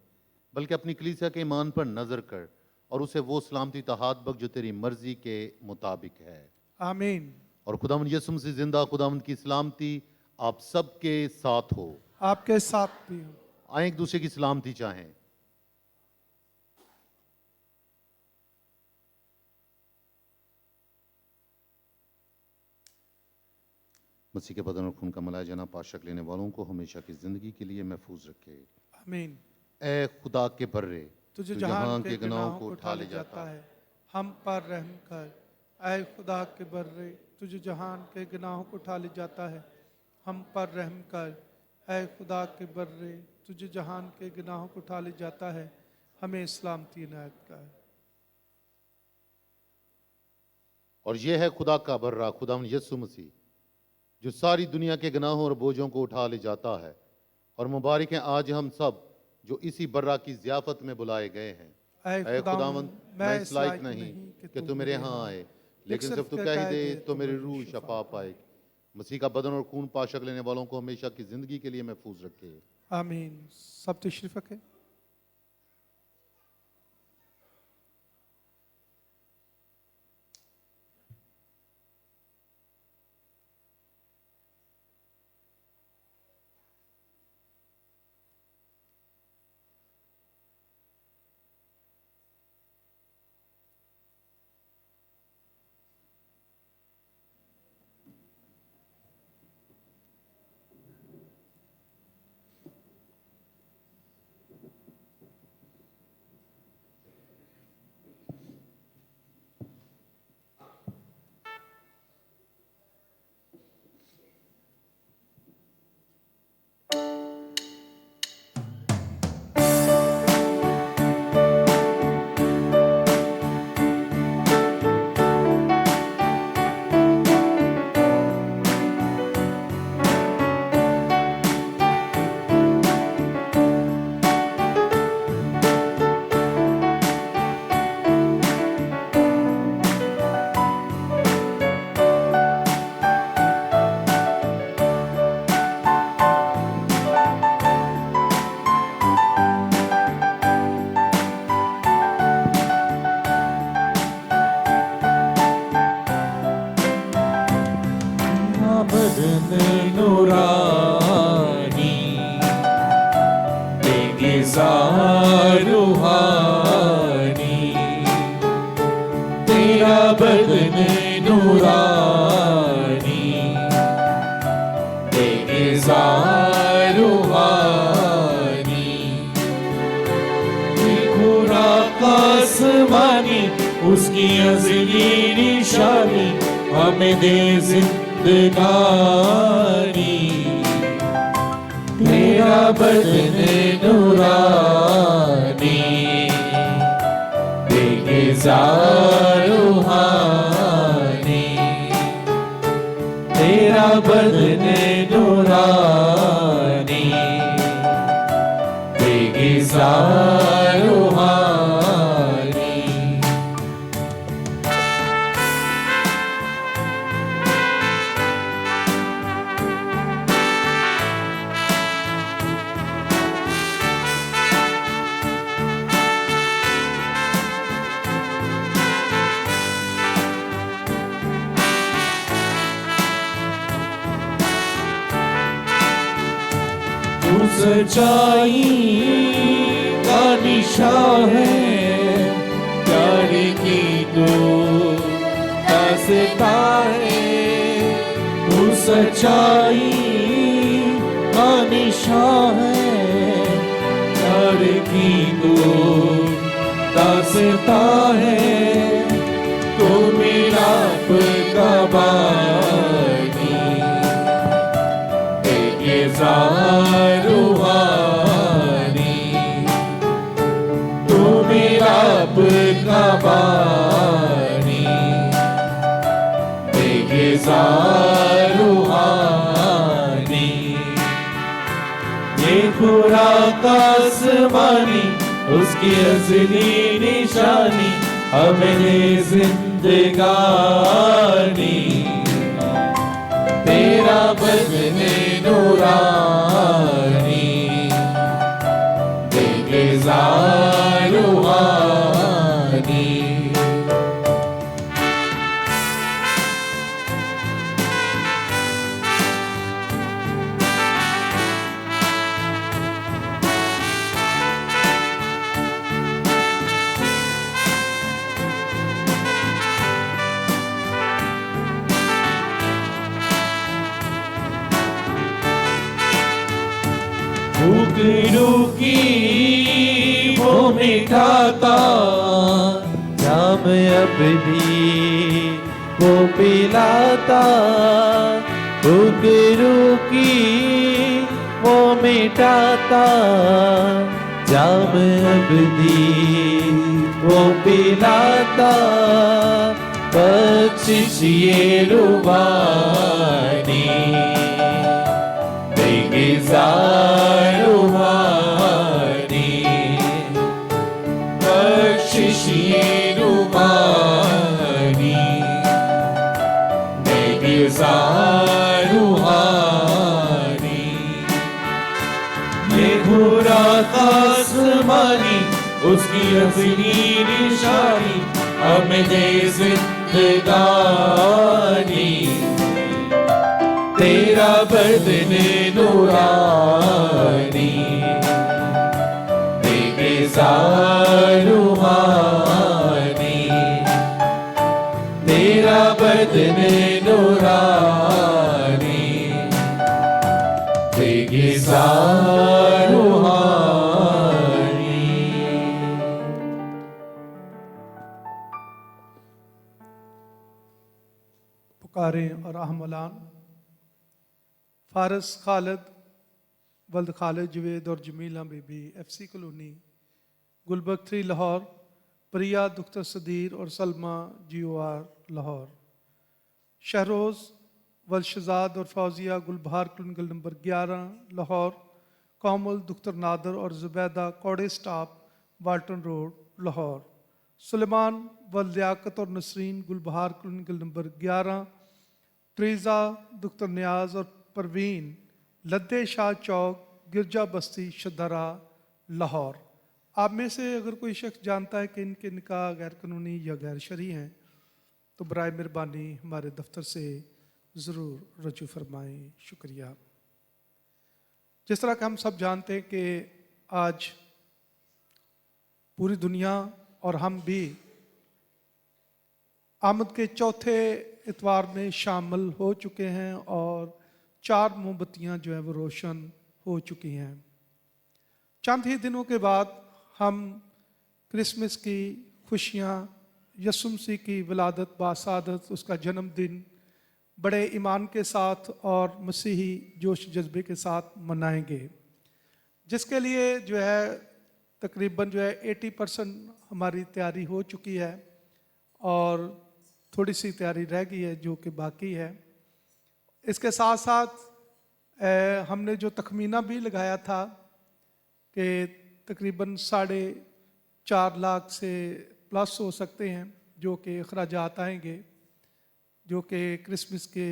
बल्कि अपनी कलीसिया के ईमान पर नजर कर और उसे वो सलामती तहात बख्श जो तेरी मर्जी के मुताबिक है। आमीन। और खुदावंद यीशु मसीह जिंदा खुदावंद की सलामती आप सबके साथ हो। आपके साथ भी हो। आए एक दूसरे की सलामती चाहें। मसीह के बदन और खून का मलाया जाना पाशक लेने वालों को हमेशा की जिंदगी के लिए महफूज रखे। आमीन। ए खुदा के बर्रे, तुझे तू जहान के गुनाहों को उठा ले जाता है, हम पर रहम कर। ऐ खुदा के बर्रे, तुझे जहान के गुनाहों को उठा ले जाता है, हम पर रहम कर। ऐ खुदा के बर्रे, तुझे जहान के गुनाहों को उठा ले जाता है, हमें सलामती इनायत कर। और यह है खुदा का बर्रा, खुदावंद यीशु मसीह, जो सारी दुनिया के गुनाहों और बोझों को उठा ले जाता है। और मुबारक हैं आज हम सब जो इसी बर्रा की ज़ियाफत में बुलाए गए हैं। ऐ खुदावंद, मैं इस लायक नहीं कि तू मेरे यहाँ आए, लेकिन सिर्फ तू कह ही दे तो मेरी रूह शफा पाएगी। मसीह का बदन और खून पाशक लेने वालों को हमेशा की जिंदगी के लिए महफूज रखे। आमीन। सब तशरीफ रखें। तेरा बदन नूरानी बेगुजार रूहानी खुराक आसमानी उसकी अज़ली निशानी हमें दे जिंदगानी तेरा बदन नूरानी बेगुजार रूहानी तेरा बदन नूरानी बेगुजार रूहानी तू सच्चाई का निशान है प्यार की तो दास्तां है तू सच्चाई का निशान है प्यार की तो दास्तां है तो मेरा पकाबानी बेगुजार रूहानी तू मेरा पकाबानी बेगुजार रूहानी ये खुराक आसमानी उसकी असली निशानी हमें दे जिंदगानी तेरा बदन नूरानी बेगुजार रूहानी भूख रुकी वो मिटाता जाम अब भी वो पिलाता भूख रुकी वो मिटाता जाम अब भी वो पिलाता बख्शिश ये रूहानी बेगुजार रूहानी बख्शिश ये रूहानी बेगुजार रूहानी ये खुराक आसमानी उसकी असली निशानी हमें दे जिंदगानी तेरा बदन नूरानी बेगुजार रूहानी तेरा बदन नूरानी बेगुजार रूहानी पुकारें और आहमलान फारस खालिद वल्द खालिद जवेद और जमीला बीबी FC कॉलोनी गुलबर्ग 3 लाहौर प्रिया दुख्तर सदीर और सलमा GOR लाहौर शहरोज़ वल्द शहजाद और फौजिया गुलबहार कॉलोनी गल नंबर 11 लाहौर कोमल दुख्तर नादर और जुबैदा कौड़े staff Walton road Lahore Sulaiman वल्द लियाकत और नसरीन गुलबहार कॉलोनी गल नंबर 11 ट्रीज़ा दुख्तर नियाज और परवीन लद्दे शाह चौक गिरजा बस्ती शदरा लाहौर। आप में से अगर कोई शख्स जानता है कि इनके निकाह गैर कानूनी या गैर शरई हैं तो बराए मेहरबानी हमारे दफ्तर से ज़रूर रजू फरमाएँ। शुक्रिया। जिस तरह कि हम सब जानते हैं कि आज पूरी दुनिया और हम भी आमद के चौथे इतवार में शामिल हो चुके हैं और 4 मोमबत्तियां जो है वो रोशन हो चुकी हैं। चंद ही दिनों के बाद हम क्रिसमस की खुशियाँ, यसु मसीह की विलादत बासादत, उसका जन्मदिन बड़े ईमान के साथ और मसीही जोश जज्बे के साथ मनाएंगे, जिसके लिए जो है तकरीबन जो है 80% हमारी तैयारी हो चुकी है और थोड़ी सी तैयारी रह गई है जो कि बाकी है। इसके साथ साथ हमने जो तखमीना भी लगाया था कि तकरीबन 4.5 लाख से प्लस हो सकते हैं जो कि अखराजात आएंगे, जो कि क्रिसमस के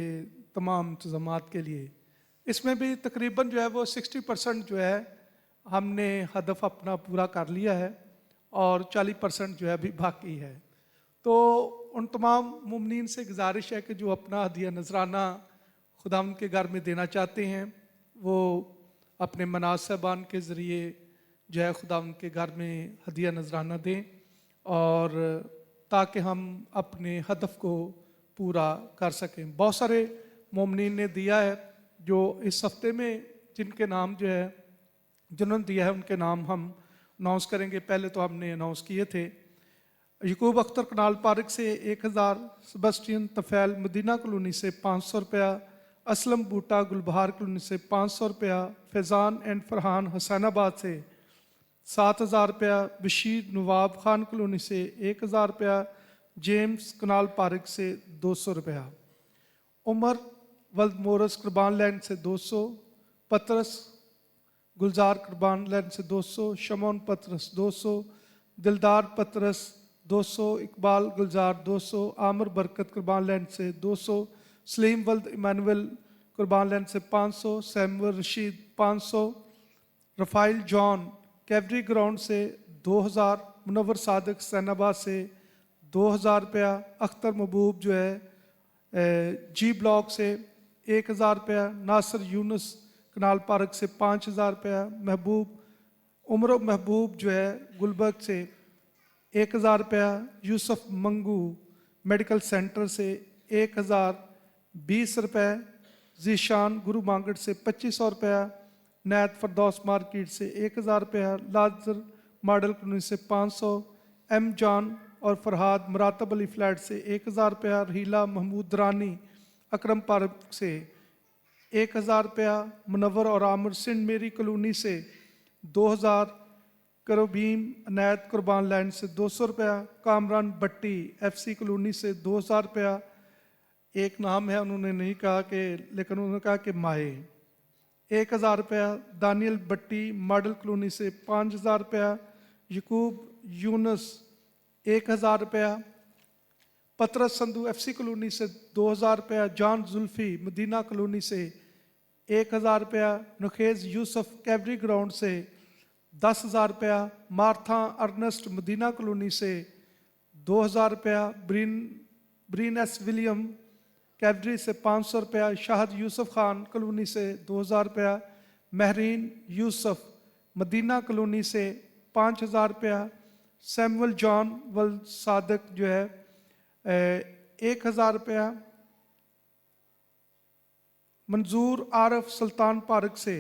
तमाम इंतज़ामात के लिए। इसमें भी तकरीबन जो है वो 60% जो है हमने हदफ अपना पूरा कर लिया है और 40% जो है अभी बाकी है। तो उन तमाम मुमनीन से गुजारिश है कि जो अपना हदिया नजराना खुदावंद के घर में देना चाहते हैं वो अपने मनाज साहबान के ज़रिए जो है खुदावंद के घर में हदिया नजराना दें और ताकि हम अपने हदफ को पूरा कर सकें। बहुत सारे मोमनीन ने दिया है जो इस हफ्ते में जिनके नाम जो है जिन्होंने दिया है उनके नाम हम अनाउंस करेंगे। पहले तो हमने अनाउंस किए थे। यकूब अख्तर कनाल पार्क से 1000, सेबेस्टियन तफैल मदीना कॉलोनी से 500 रुपया, असलम बूटा गुलबहार कॉलोनी से 500 रुपया, फैज़ान एंड फरहान हुसैनाबाद से 7000 रुपया, बशीर नवाब खान कॉलोनी से 1000 रुपया, जेम्स कनाल पार्क से 200 रुपया, उमर वल्द मोरस कुर्बान लैंड से 200, पतरस गुलजार कुर्बान लैंड से 200, शमौन पतरस 200, दिलदार पतरस 200, इकबाल गुलजार 200, आमिर बरकत कुर्बान लैंड से 200, सलीम वल्द इमानुअल कुर्बान लैंड से 500, Samuel Rashid 500, Raphael John Calvary ground से 2000, मुनव्वर सादिक सैनाबाद से 2000 रुपया, अख्तर महबूब जो है जी ब्लॉक से 1000 रुपया, नासिर यूनुस कनाल पार्क से 5000 रुपया, उमर महबूब जो है गुलबर्ग से 1000 रुपया, यूसुफ मंगू मेडिकल सेंटर से 1020 रुपये, जीशान गुरु मांगड़ से 2500 रुपया, नैत फरदौस मार्केट से 1000 रुपया, लाजर मॉडल कॉलोनी से 500, एम जॉन और फरहाद मुरातब अली फ्लैट से 1000 रुपया, रहीला महमूद रानी अकरम पार्क से 1000 रुपया, मुनव्वर और आमिर सेंट मेरी कॉलोनी से 2000, करबीम अनैत कुर्बान लैंड से 200 रुपया, कामरान भट्टी FC कॉलोनी से 2000 रुपया, एक नाम है उन्होंने नहीं कहा कि लेकिन उन्होंने कहा कि माए 1000 रुपया, दानियल भट्टी मॉडल कॉलोनी से 5000 रुपया, यकूब यूनुस 1000 रुपया, पतरस संधू FC कॉलोनी से 2000 रुपया, जॉन जुल्फी मदीना कॉलोनी से 1000 रुपया, नखेज यूसुफ कैवरी ग्राउंड से 10,000 रुपया, मार्था अर्नेस्ट मदीना कॉलोनी से 2000 रुपया, ब्रीन एस विलियम कैवरी से 500 रुपया, शाहद यूसुफ खान कॉलोनी से 2000 रुपया, महरीन यूसुफ मदीना कॉलोनी से 5000 रुपया, सैमुअल जॉन वल सादक जो है 1000 रुपया, मंजूर आरफ सुल्तान पार्क से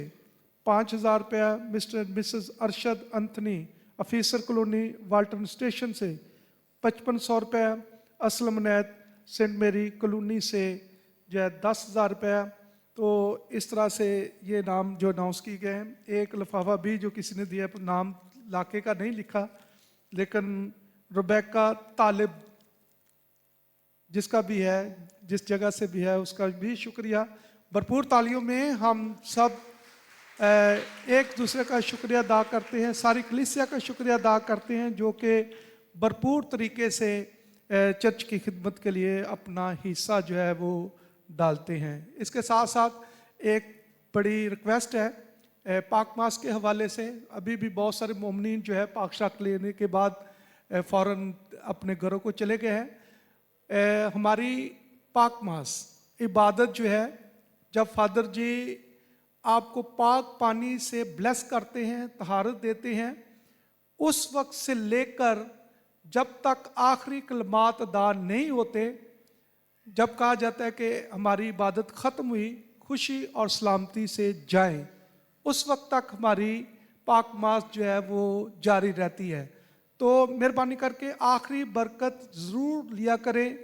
5000 रुपया, mister and Mrs Arshad Anthony officer colony Walton station से 5500 रुपया, असलम नैत सेंट मेरी कॉलोनी से जो है 10,000 रुपया। तो इस तरह से ये नाम जो अनाउंस किए गए हैं। एक लिफाफा भी जो किसी ने दिया, नाम इलाके का नहीं लिखा, लेकिन रुबैका तालिब जिसका भी है, जिस जगह से भी है, उसका भी शुक्रिया। भरपूर तालियों में हम सब एक दूसरे का शुक्रिया अदा करते हैं, सारी कलीसिया का शुक्रिया अदा करते हैं जो कि भरपूर तरीके से चर्च की खिदमत के लिए अपना हिस्सा जो है वो डालते हैं। इसके साथ साथ एक बड़ी रिक्वेस्ट है पाक मास के हवाले से। अभी भी बहुत सारे मोमनीन जो है पाक शाक लेने के बाद फ़ौरन अपने घरों को चले गए हैं। हमारी पाक मास इबादत जो है, जब फादर जी आपको पाक पानी से ब्लेस करते हैं, तहारत देते हैं, उस वक्त से लेकर जब तक आखिरी कलमात अदा नहीं होते, जब कहा जाता है कि हमारी इबादत ख़त्म हुई, खुशी और सलामती से जाएं, उस वक्त तक हमारी पाक मास जो है वो जारी रहती है। तो मेहरबानी करके आखिरी बरकत ज़रूर लिया करें।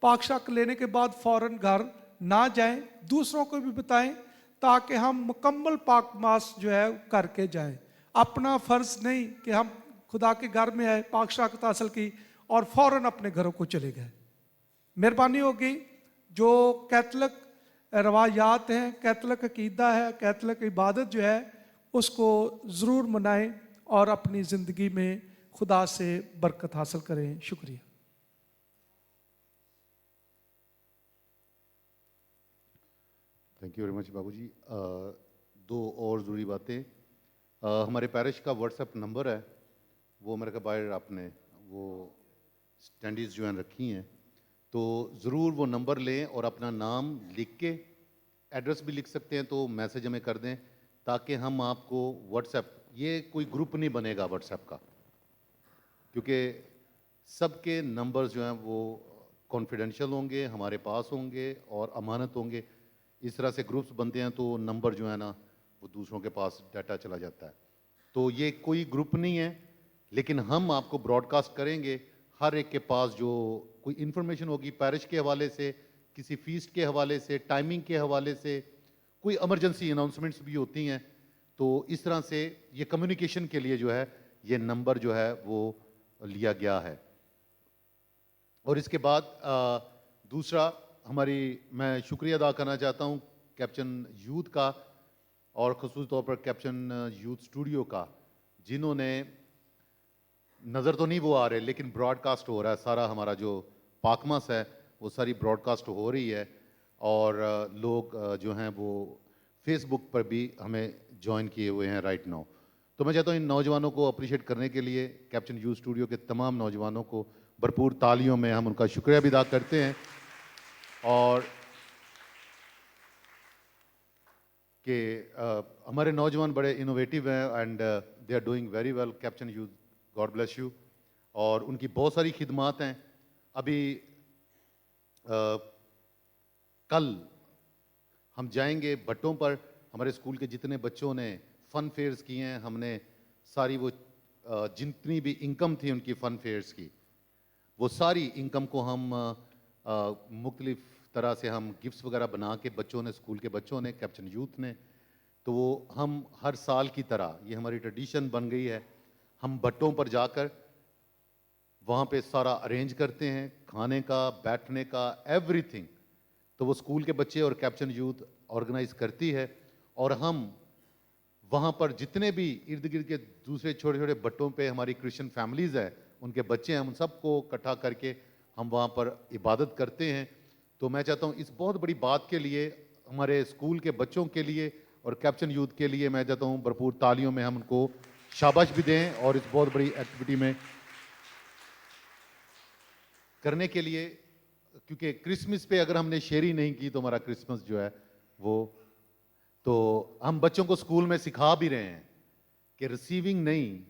पाक शाक लेने के बाद फ़ौरन घर ना जाएं, दूसरों को भी बताएं ताकि हम मुकम्मल पाक मास जो है करके जाएं। अपना फ़र्ज़ नहीं कि हम खुदा के घर में आए, पाक शाक हासिल की और फ़ौरन अपने घरों को चले गए। मेहरबानी होगी जो कैथलिक रवायात हैं, कैथलिक अकीदा है, कैथलिक इबादत जो है उसको ज़रूर मनाएं और अपनी ज़िंदगी में खुदा से बरकत हासिल करें। शुक्रिया। थैंक यू वेरी मच बाबू जी। दो और ज़रूरी बातें, हमारे पैरिश का व्हाट्सएप नंबर है, वो मेरे ख्याल बाहर आपने वो स्टैंडीज़ जो हैं रखी हैं, तो ज़रूर वो नंबर लें और अपना नाम लिख के, एड्रेस भी लिख सकते हैं तो मैसेज हमें कर दें ताकि हम आपको व्हाट्सएप, ये कोई ग्रुप नहीं बनेगा व्हाट्सएप का, क्योंकि सबके नंबर्स जो हैं वो कॉन्फिडेंशियल होंगे, हमारे पास होंगे और अमानत होंगे। इस तरह से ग्रुप्स बनते हैं तो नंबर जो है ना वो दूसरों के पास डाटा चला जाता है। तो ये कोई ग्रुप नहीं है, लेकिन हम आपको ब्रॉडकास्ट करेंगे हर एक के पास जो कोई इन्फॉर्मेशन होगी पैरिश के हवाले से, किसी फीस्ट के हवाले से, टाइमिंग के हवाले से, कोई इमरजेंसी अनाउंसमेंट्स भी होती हैं। तो इस तरह से ये कम्युनिकेशन के लिए जो है ये नंबर जो है वो लिया गया है। और इसके बाद दूसरा, मैं शुक्रिया अदा करना चाहता हूँ कैप्चन यूथ का और ख़ुसूस तौर पर कैप्चन यूथ स्टूडियो का, जिन्होंने, नज़र तो नहीं वो आ रहे लेकिन ब्रॉडकास्ट हो रहा है, सारा हमारा जो पाकमास है वो सारी ब्रॉडकास्ट हो रही है और लोग जो हैं वो फेसबुक पर भी हमें ज्वाइन किए हुए हैं राइट नाउ। तो मैं चाहता हूँ इन नौजवानों को अप्रिशिएट करने के लिए कैप्चन यूथ स्टूडियो के तमाम नौजवानों को भरपूर तालियों में हम उनका शुक्रिया भी अदा करते हैं और कि हमारे नौजवान बड़े इनोवेटिव हैं and they are doing very well. कैप्चन यूथ, गॉड ब्लेस यू। और उनकी बहुत सारी खिदमात हैं। अभी कल हम जाएंगे भट्टों पर, हमारे स्कूल के जितने बच्चों ने फ़न फेयर्स किए हैं, हमने सारी वो जितनी भी इनकम थी उनकी फ़न फेयर्स की, वो सारी इनकम को हम मुख्तलिफ तरह से हम गिफ्ट्स वगैरह बना के बच्चों ने, स्कूल के बच्चों ने, कैप्चन यूथ ने, तो वो हम हर साल की तरह, ये हमारी ट्रेडिशन बन गई है, हम भट्टों पर जाकर वहाँ पे सारा अरेंज करते हैं, खाने का, बैठने का, एवरीथिंग। तो वो स्कूल के बच्चे और कैप्चन यूथ ऑर्गेनाइज करती है और हम वहाँ पर जितने भी इर्द गिर्द के दूसरे छोटे छोटे भट्टों पे हमारी क्रिश्चियन फैमिलीज़ हैं, उनके बच्चे हैं, उन सबको इकट्ठा करके हम वहाँ पर इबादत करते हैं। तो मैं चाहता हूँ इस बहुत बड़ी बात के लिए, हमारे स्कूल के बच्चों के लिए और कैप्चन यूथ के लिए, मैं चाहता हूँ भरपूर तालियों में हम उनको शाबाश भी दें और इस बहुत बड़ी एक्टिविटी में करने के लिए, क्योंकि क्रिसमस पे अगर हमने शेयरिंग नहीं की तो हमारा क्रिसमस जो है वो, तो हम बच्चों को स्कूल में सिखा भी रहे हैं कि रिसीविंग नहीं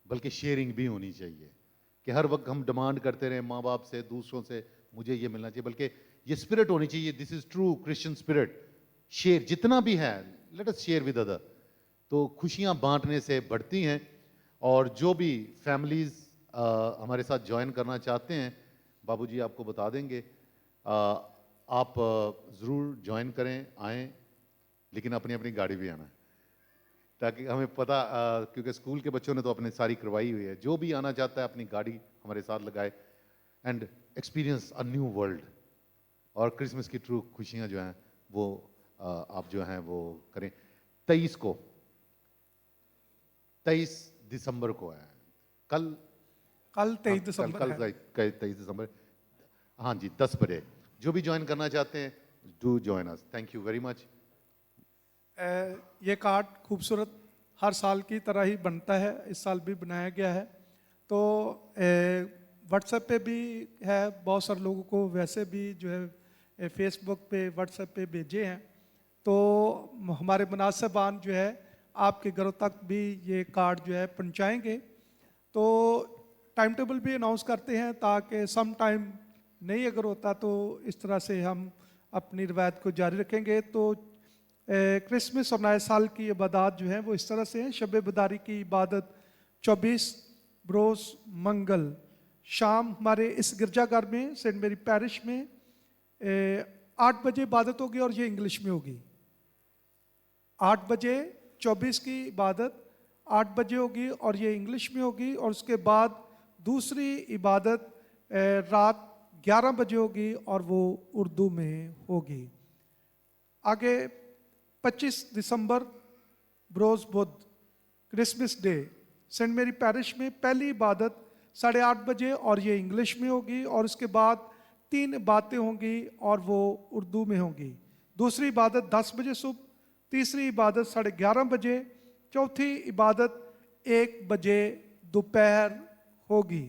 बल्कि शेयरिंग भी होनी चाहिए, कि हर वक्त हम डिमांड करते रहें माँ बाप से, दूसरों से, मुझे ये मिलना चाहिए, बल्कि ये स्पिरिट होनी चाहिए। This is true Christian spirit. Share जितना भी है, let us share with other. तो खुशियाँ बांटने से बढ़ती हैं। और जो भी फैमिलीज़ हमारे साथ ज्वाइन करना चाहते हैं, बाबूजी आपको बता देंगे, आप ज़रूर ज्वाइन करें, आएँ, लेकिन अपनी अपनी गाड़ी भी आना है ताकि हमें पता, क्योंकि स्कूल के बच्चों ने तो अपनी सारी करवाई हुई है। जो भी आना चाहता है अपनी गाड़ी हमारे साथ लगाए and experience a new world. और क्रिसमस की ट्रू खुशियाँ जो हैं वो आप जो हैं वो करें। 23 दिसंबर को है, कल 23 दिसंबर कल 23 दिसंबर, हाँ जी, 10 बजे। जो भी ज्वाइन करना चाहते हैं, do join us. Thank you very much. ये कार्ड खूबसूरत हर साल की तरह ही बनता है, इस साल भी बनाया गया है। तो व्हाट्सएप पे भी है, बहुत सारे लोगों को वैसे भी जो है फेसबुक पे, व्हाट्सएप पे भेजे हैं। तो हमारे मुनासिबान जो है आपके घरों तक भी ये कार्ड जो है पहुंचाएंगे। तो टाइम टेबल भी अनाउंस करते हैं ताकि सम टाइम नहीं अगर होता तो इस तरह से हम अपनी रवायत को जारी रखेंगे। तो क्रिसमस और नए साल की इबादत जो है वो इस तरह से हैं। शब बदारी की इबादत 24 बरोज़ मंगल शाम हमारे इस गिरजाघर में सेंट मेरी पैरिश में 8 बजे इबादत होगी और ये इंग्लिश में होगी। 8 बजे 24 की इबादत 8 बजे होगी और ये इंग्लिश में होगी। और उसके बाद दूसरी इबादत रात 11 बजे होगी और वो उर्दू में होगी। आगे 25 दिसंबर बरोज़ बुध क्रिसमस डे सेंट मेरी पैरिश में पहली इबादत 8:30 बजे और ये इंग्लिश में होगी। और उसके बाद 3 इबादतें होंगी और वो उर्दू में होंगी। दूसरी इबादत 10 बजे सुबह, तीसरी इबादत 11:30 बजे, चौथी इबादत 1 बजे दोपहर होगी।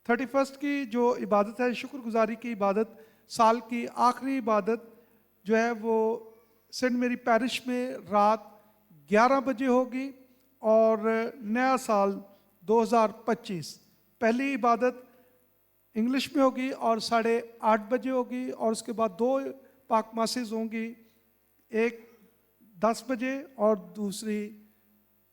31 की जो इबादत है शुक्रगुजारी की इबादत, साल की आखिरी इबादत जो है वो सेंट मेरी पैरिश में रात 11 बजे होगी। और नया साल 2025 पहली इबादत इंग्लिश में होगी और 8:30 बजे होगी। और उसके बाद 2 पाक मासेस होंगी, एक 10 बजे और दूसरी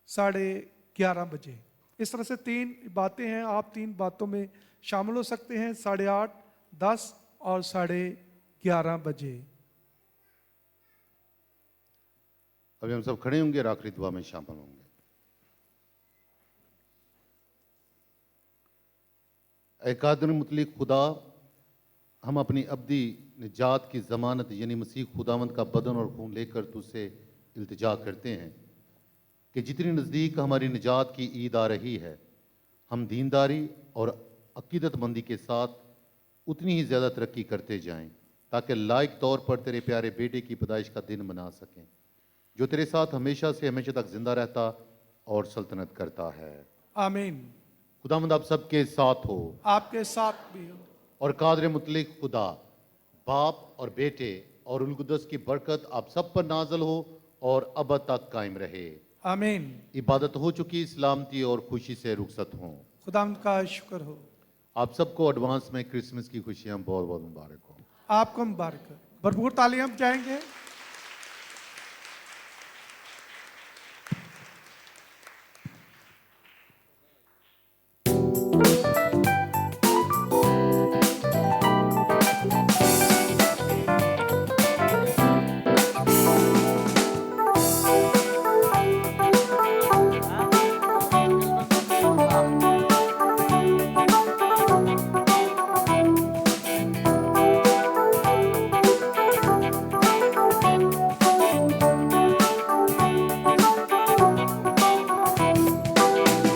11:30 बजे। इस तरह से 3 बातें हैं। आप 3 बातों में शामिल हो सकते हैं, 8:30, 10 और 11:30 बजे। अभी हम सब खड़े होंगे और आखिरी दुआ में शामिल होंगे। ऐ कादिर मुतलिक खुदा, हम अपनी अब्दी निजात की ज़मानत यानी मसीह खुदावंद का बदन और खून लेकर तुझसे इल्तिजा करते हैं कि जितनी नज़दीक हमारी निजात की ईद आ रही है, हम दीनदारी और अकीदतमंदी के साथ उतनी ही ज़्यादा तरक्की करते जाएं ताकि लायक तौर पर तेरे प्यारे बेटे की पैदाइश का दिन मना सकें, जो तेरे साथ हमेशा से हमेशा तक जिंदा रहता और सल्तनत करता है। आमीन। खुदावंद आप सबके साथ हो, आपके साथ भी हो। और कादिर मुतलिक खुदा, बाप और बेटे और उल कुद्दस की बरकत आप सब पर नाजल हो और अब तक कायम रहे। आमीन। इबादत हो चुकी, सलामती और खुशी से रुखसत हों। खुदावंद का शुक्र हो। आप सबको एडवांस में क्रिसमस की खुशियां बहुत बहुत मुबारक हो। आपको मुबारक हो। भरपूर तालियां जाएंगे।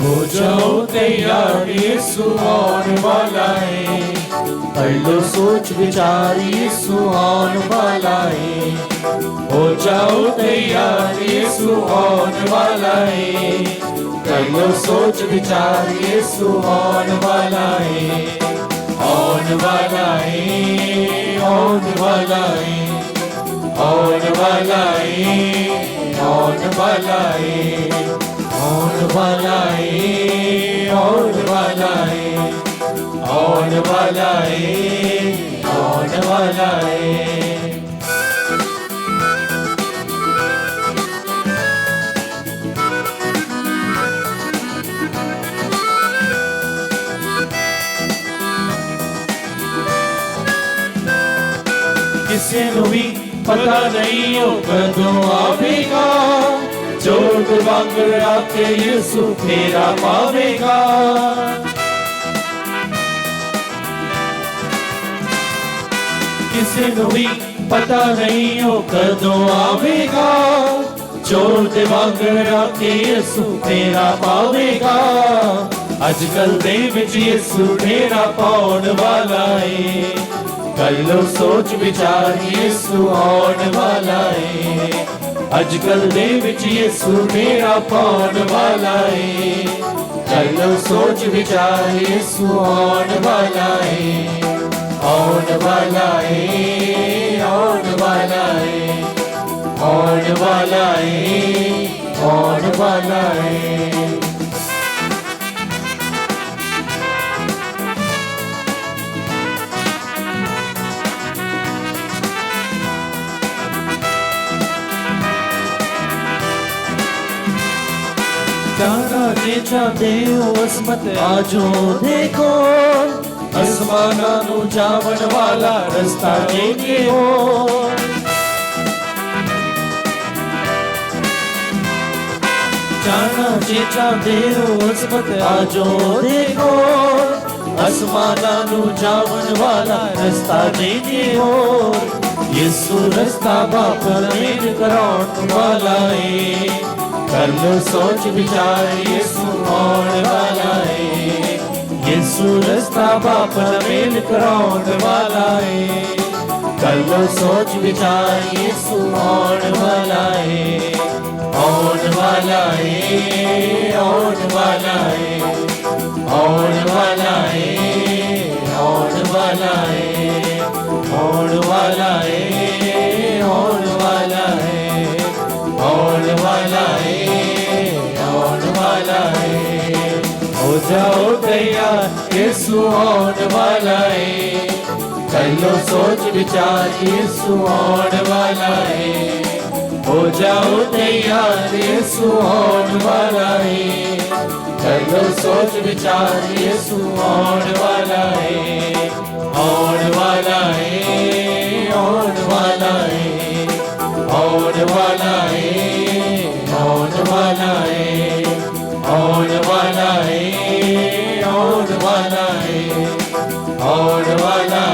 हो जाओ तैयार, यीशु आने वाला है। कर लो सोच विचार, यीशु आने वाला है। हो जाओ तैयार, यीशु आने वाला है। कर लो सोच विचार, यीशु आने वाला है। आने वाला है, आने वाला है, आने वाला है, आने वाला है, आने वाला है, आने वाला है, आने वाला है, आने वाला है। किसी को भी पता नहीं हो कदों आवेगा, जो मांग आके यीशु फेरा पावेगा। किसी को भी पता नहीं हो कदों आवेगा, जो मांग आके यीशु फेरा पावेगा। अजकल दे विच यीशु फेरा पाउण वाला है। कर लो सोच विचार, यीशु आउण वाला है। अजकल दे विच यीशु मेरा पाउण वाला है। कर लो सोच विचार, यीशु आउण वाला है। आउण वाला है, आउण वाला है, आउण वाला है, आउण वाला है। ਜੇ ਚਾਹਦੇ ਹੋ ਅਸਮਤ ਆਜੋ ਦੇਖੋ ਅਸਮਾਨਾਂ ਨੂੰ ਜਾਵਣ ਵਾਲਾ ਰਸਤਾ ਜੇ ਕੇ ਹੋ जाना जे चाहते हो अजमत आजो देखो आसमाना नू जावन वाला रस्ता जे हो यीशु रस्ता बाप मेल कराउण वाला है कर लो सोच विचार यीशु आउण वाला है यीशु रस्ता बाप मेल कराउण वाला है कर लो सोच विचार यीशु आउण वाला है आउण वाला है आउण वाला है आउण वाला है आउण वाला है आउण वाला है आउण वाला है आउण वाला है आउण वाला है हो जाओ तैयार यीशु आउण वाला है कर लो सोच विचार यीशु आउण वाला है हो जाओ तैयार यीशु आउण वाला है कर लो सोच विचार यीशु आउण वाला है आउण वाला है आउण वाला है आउण वाला है आउण वाला है आउण वाला है आउण वाला है आउण वाला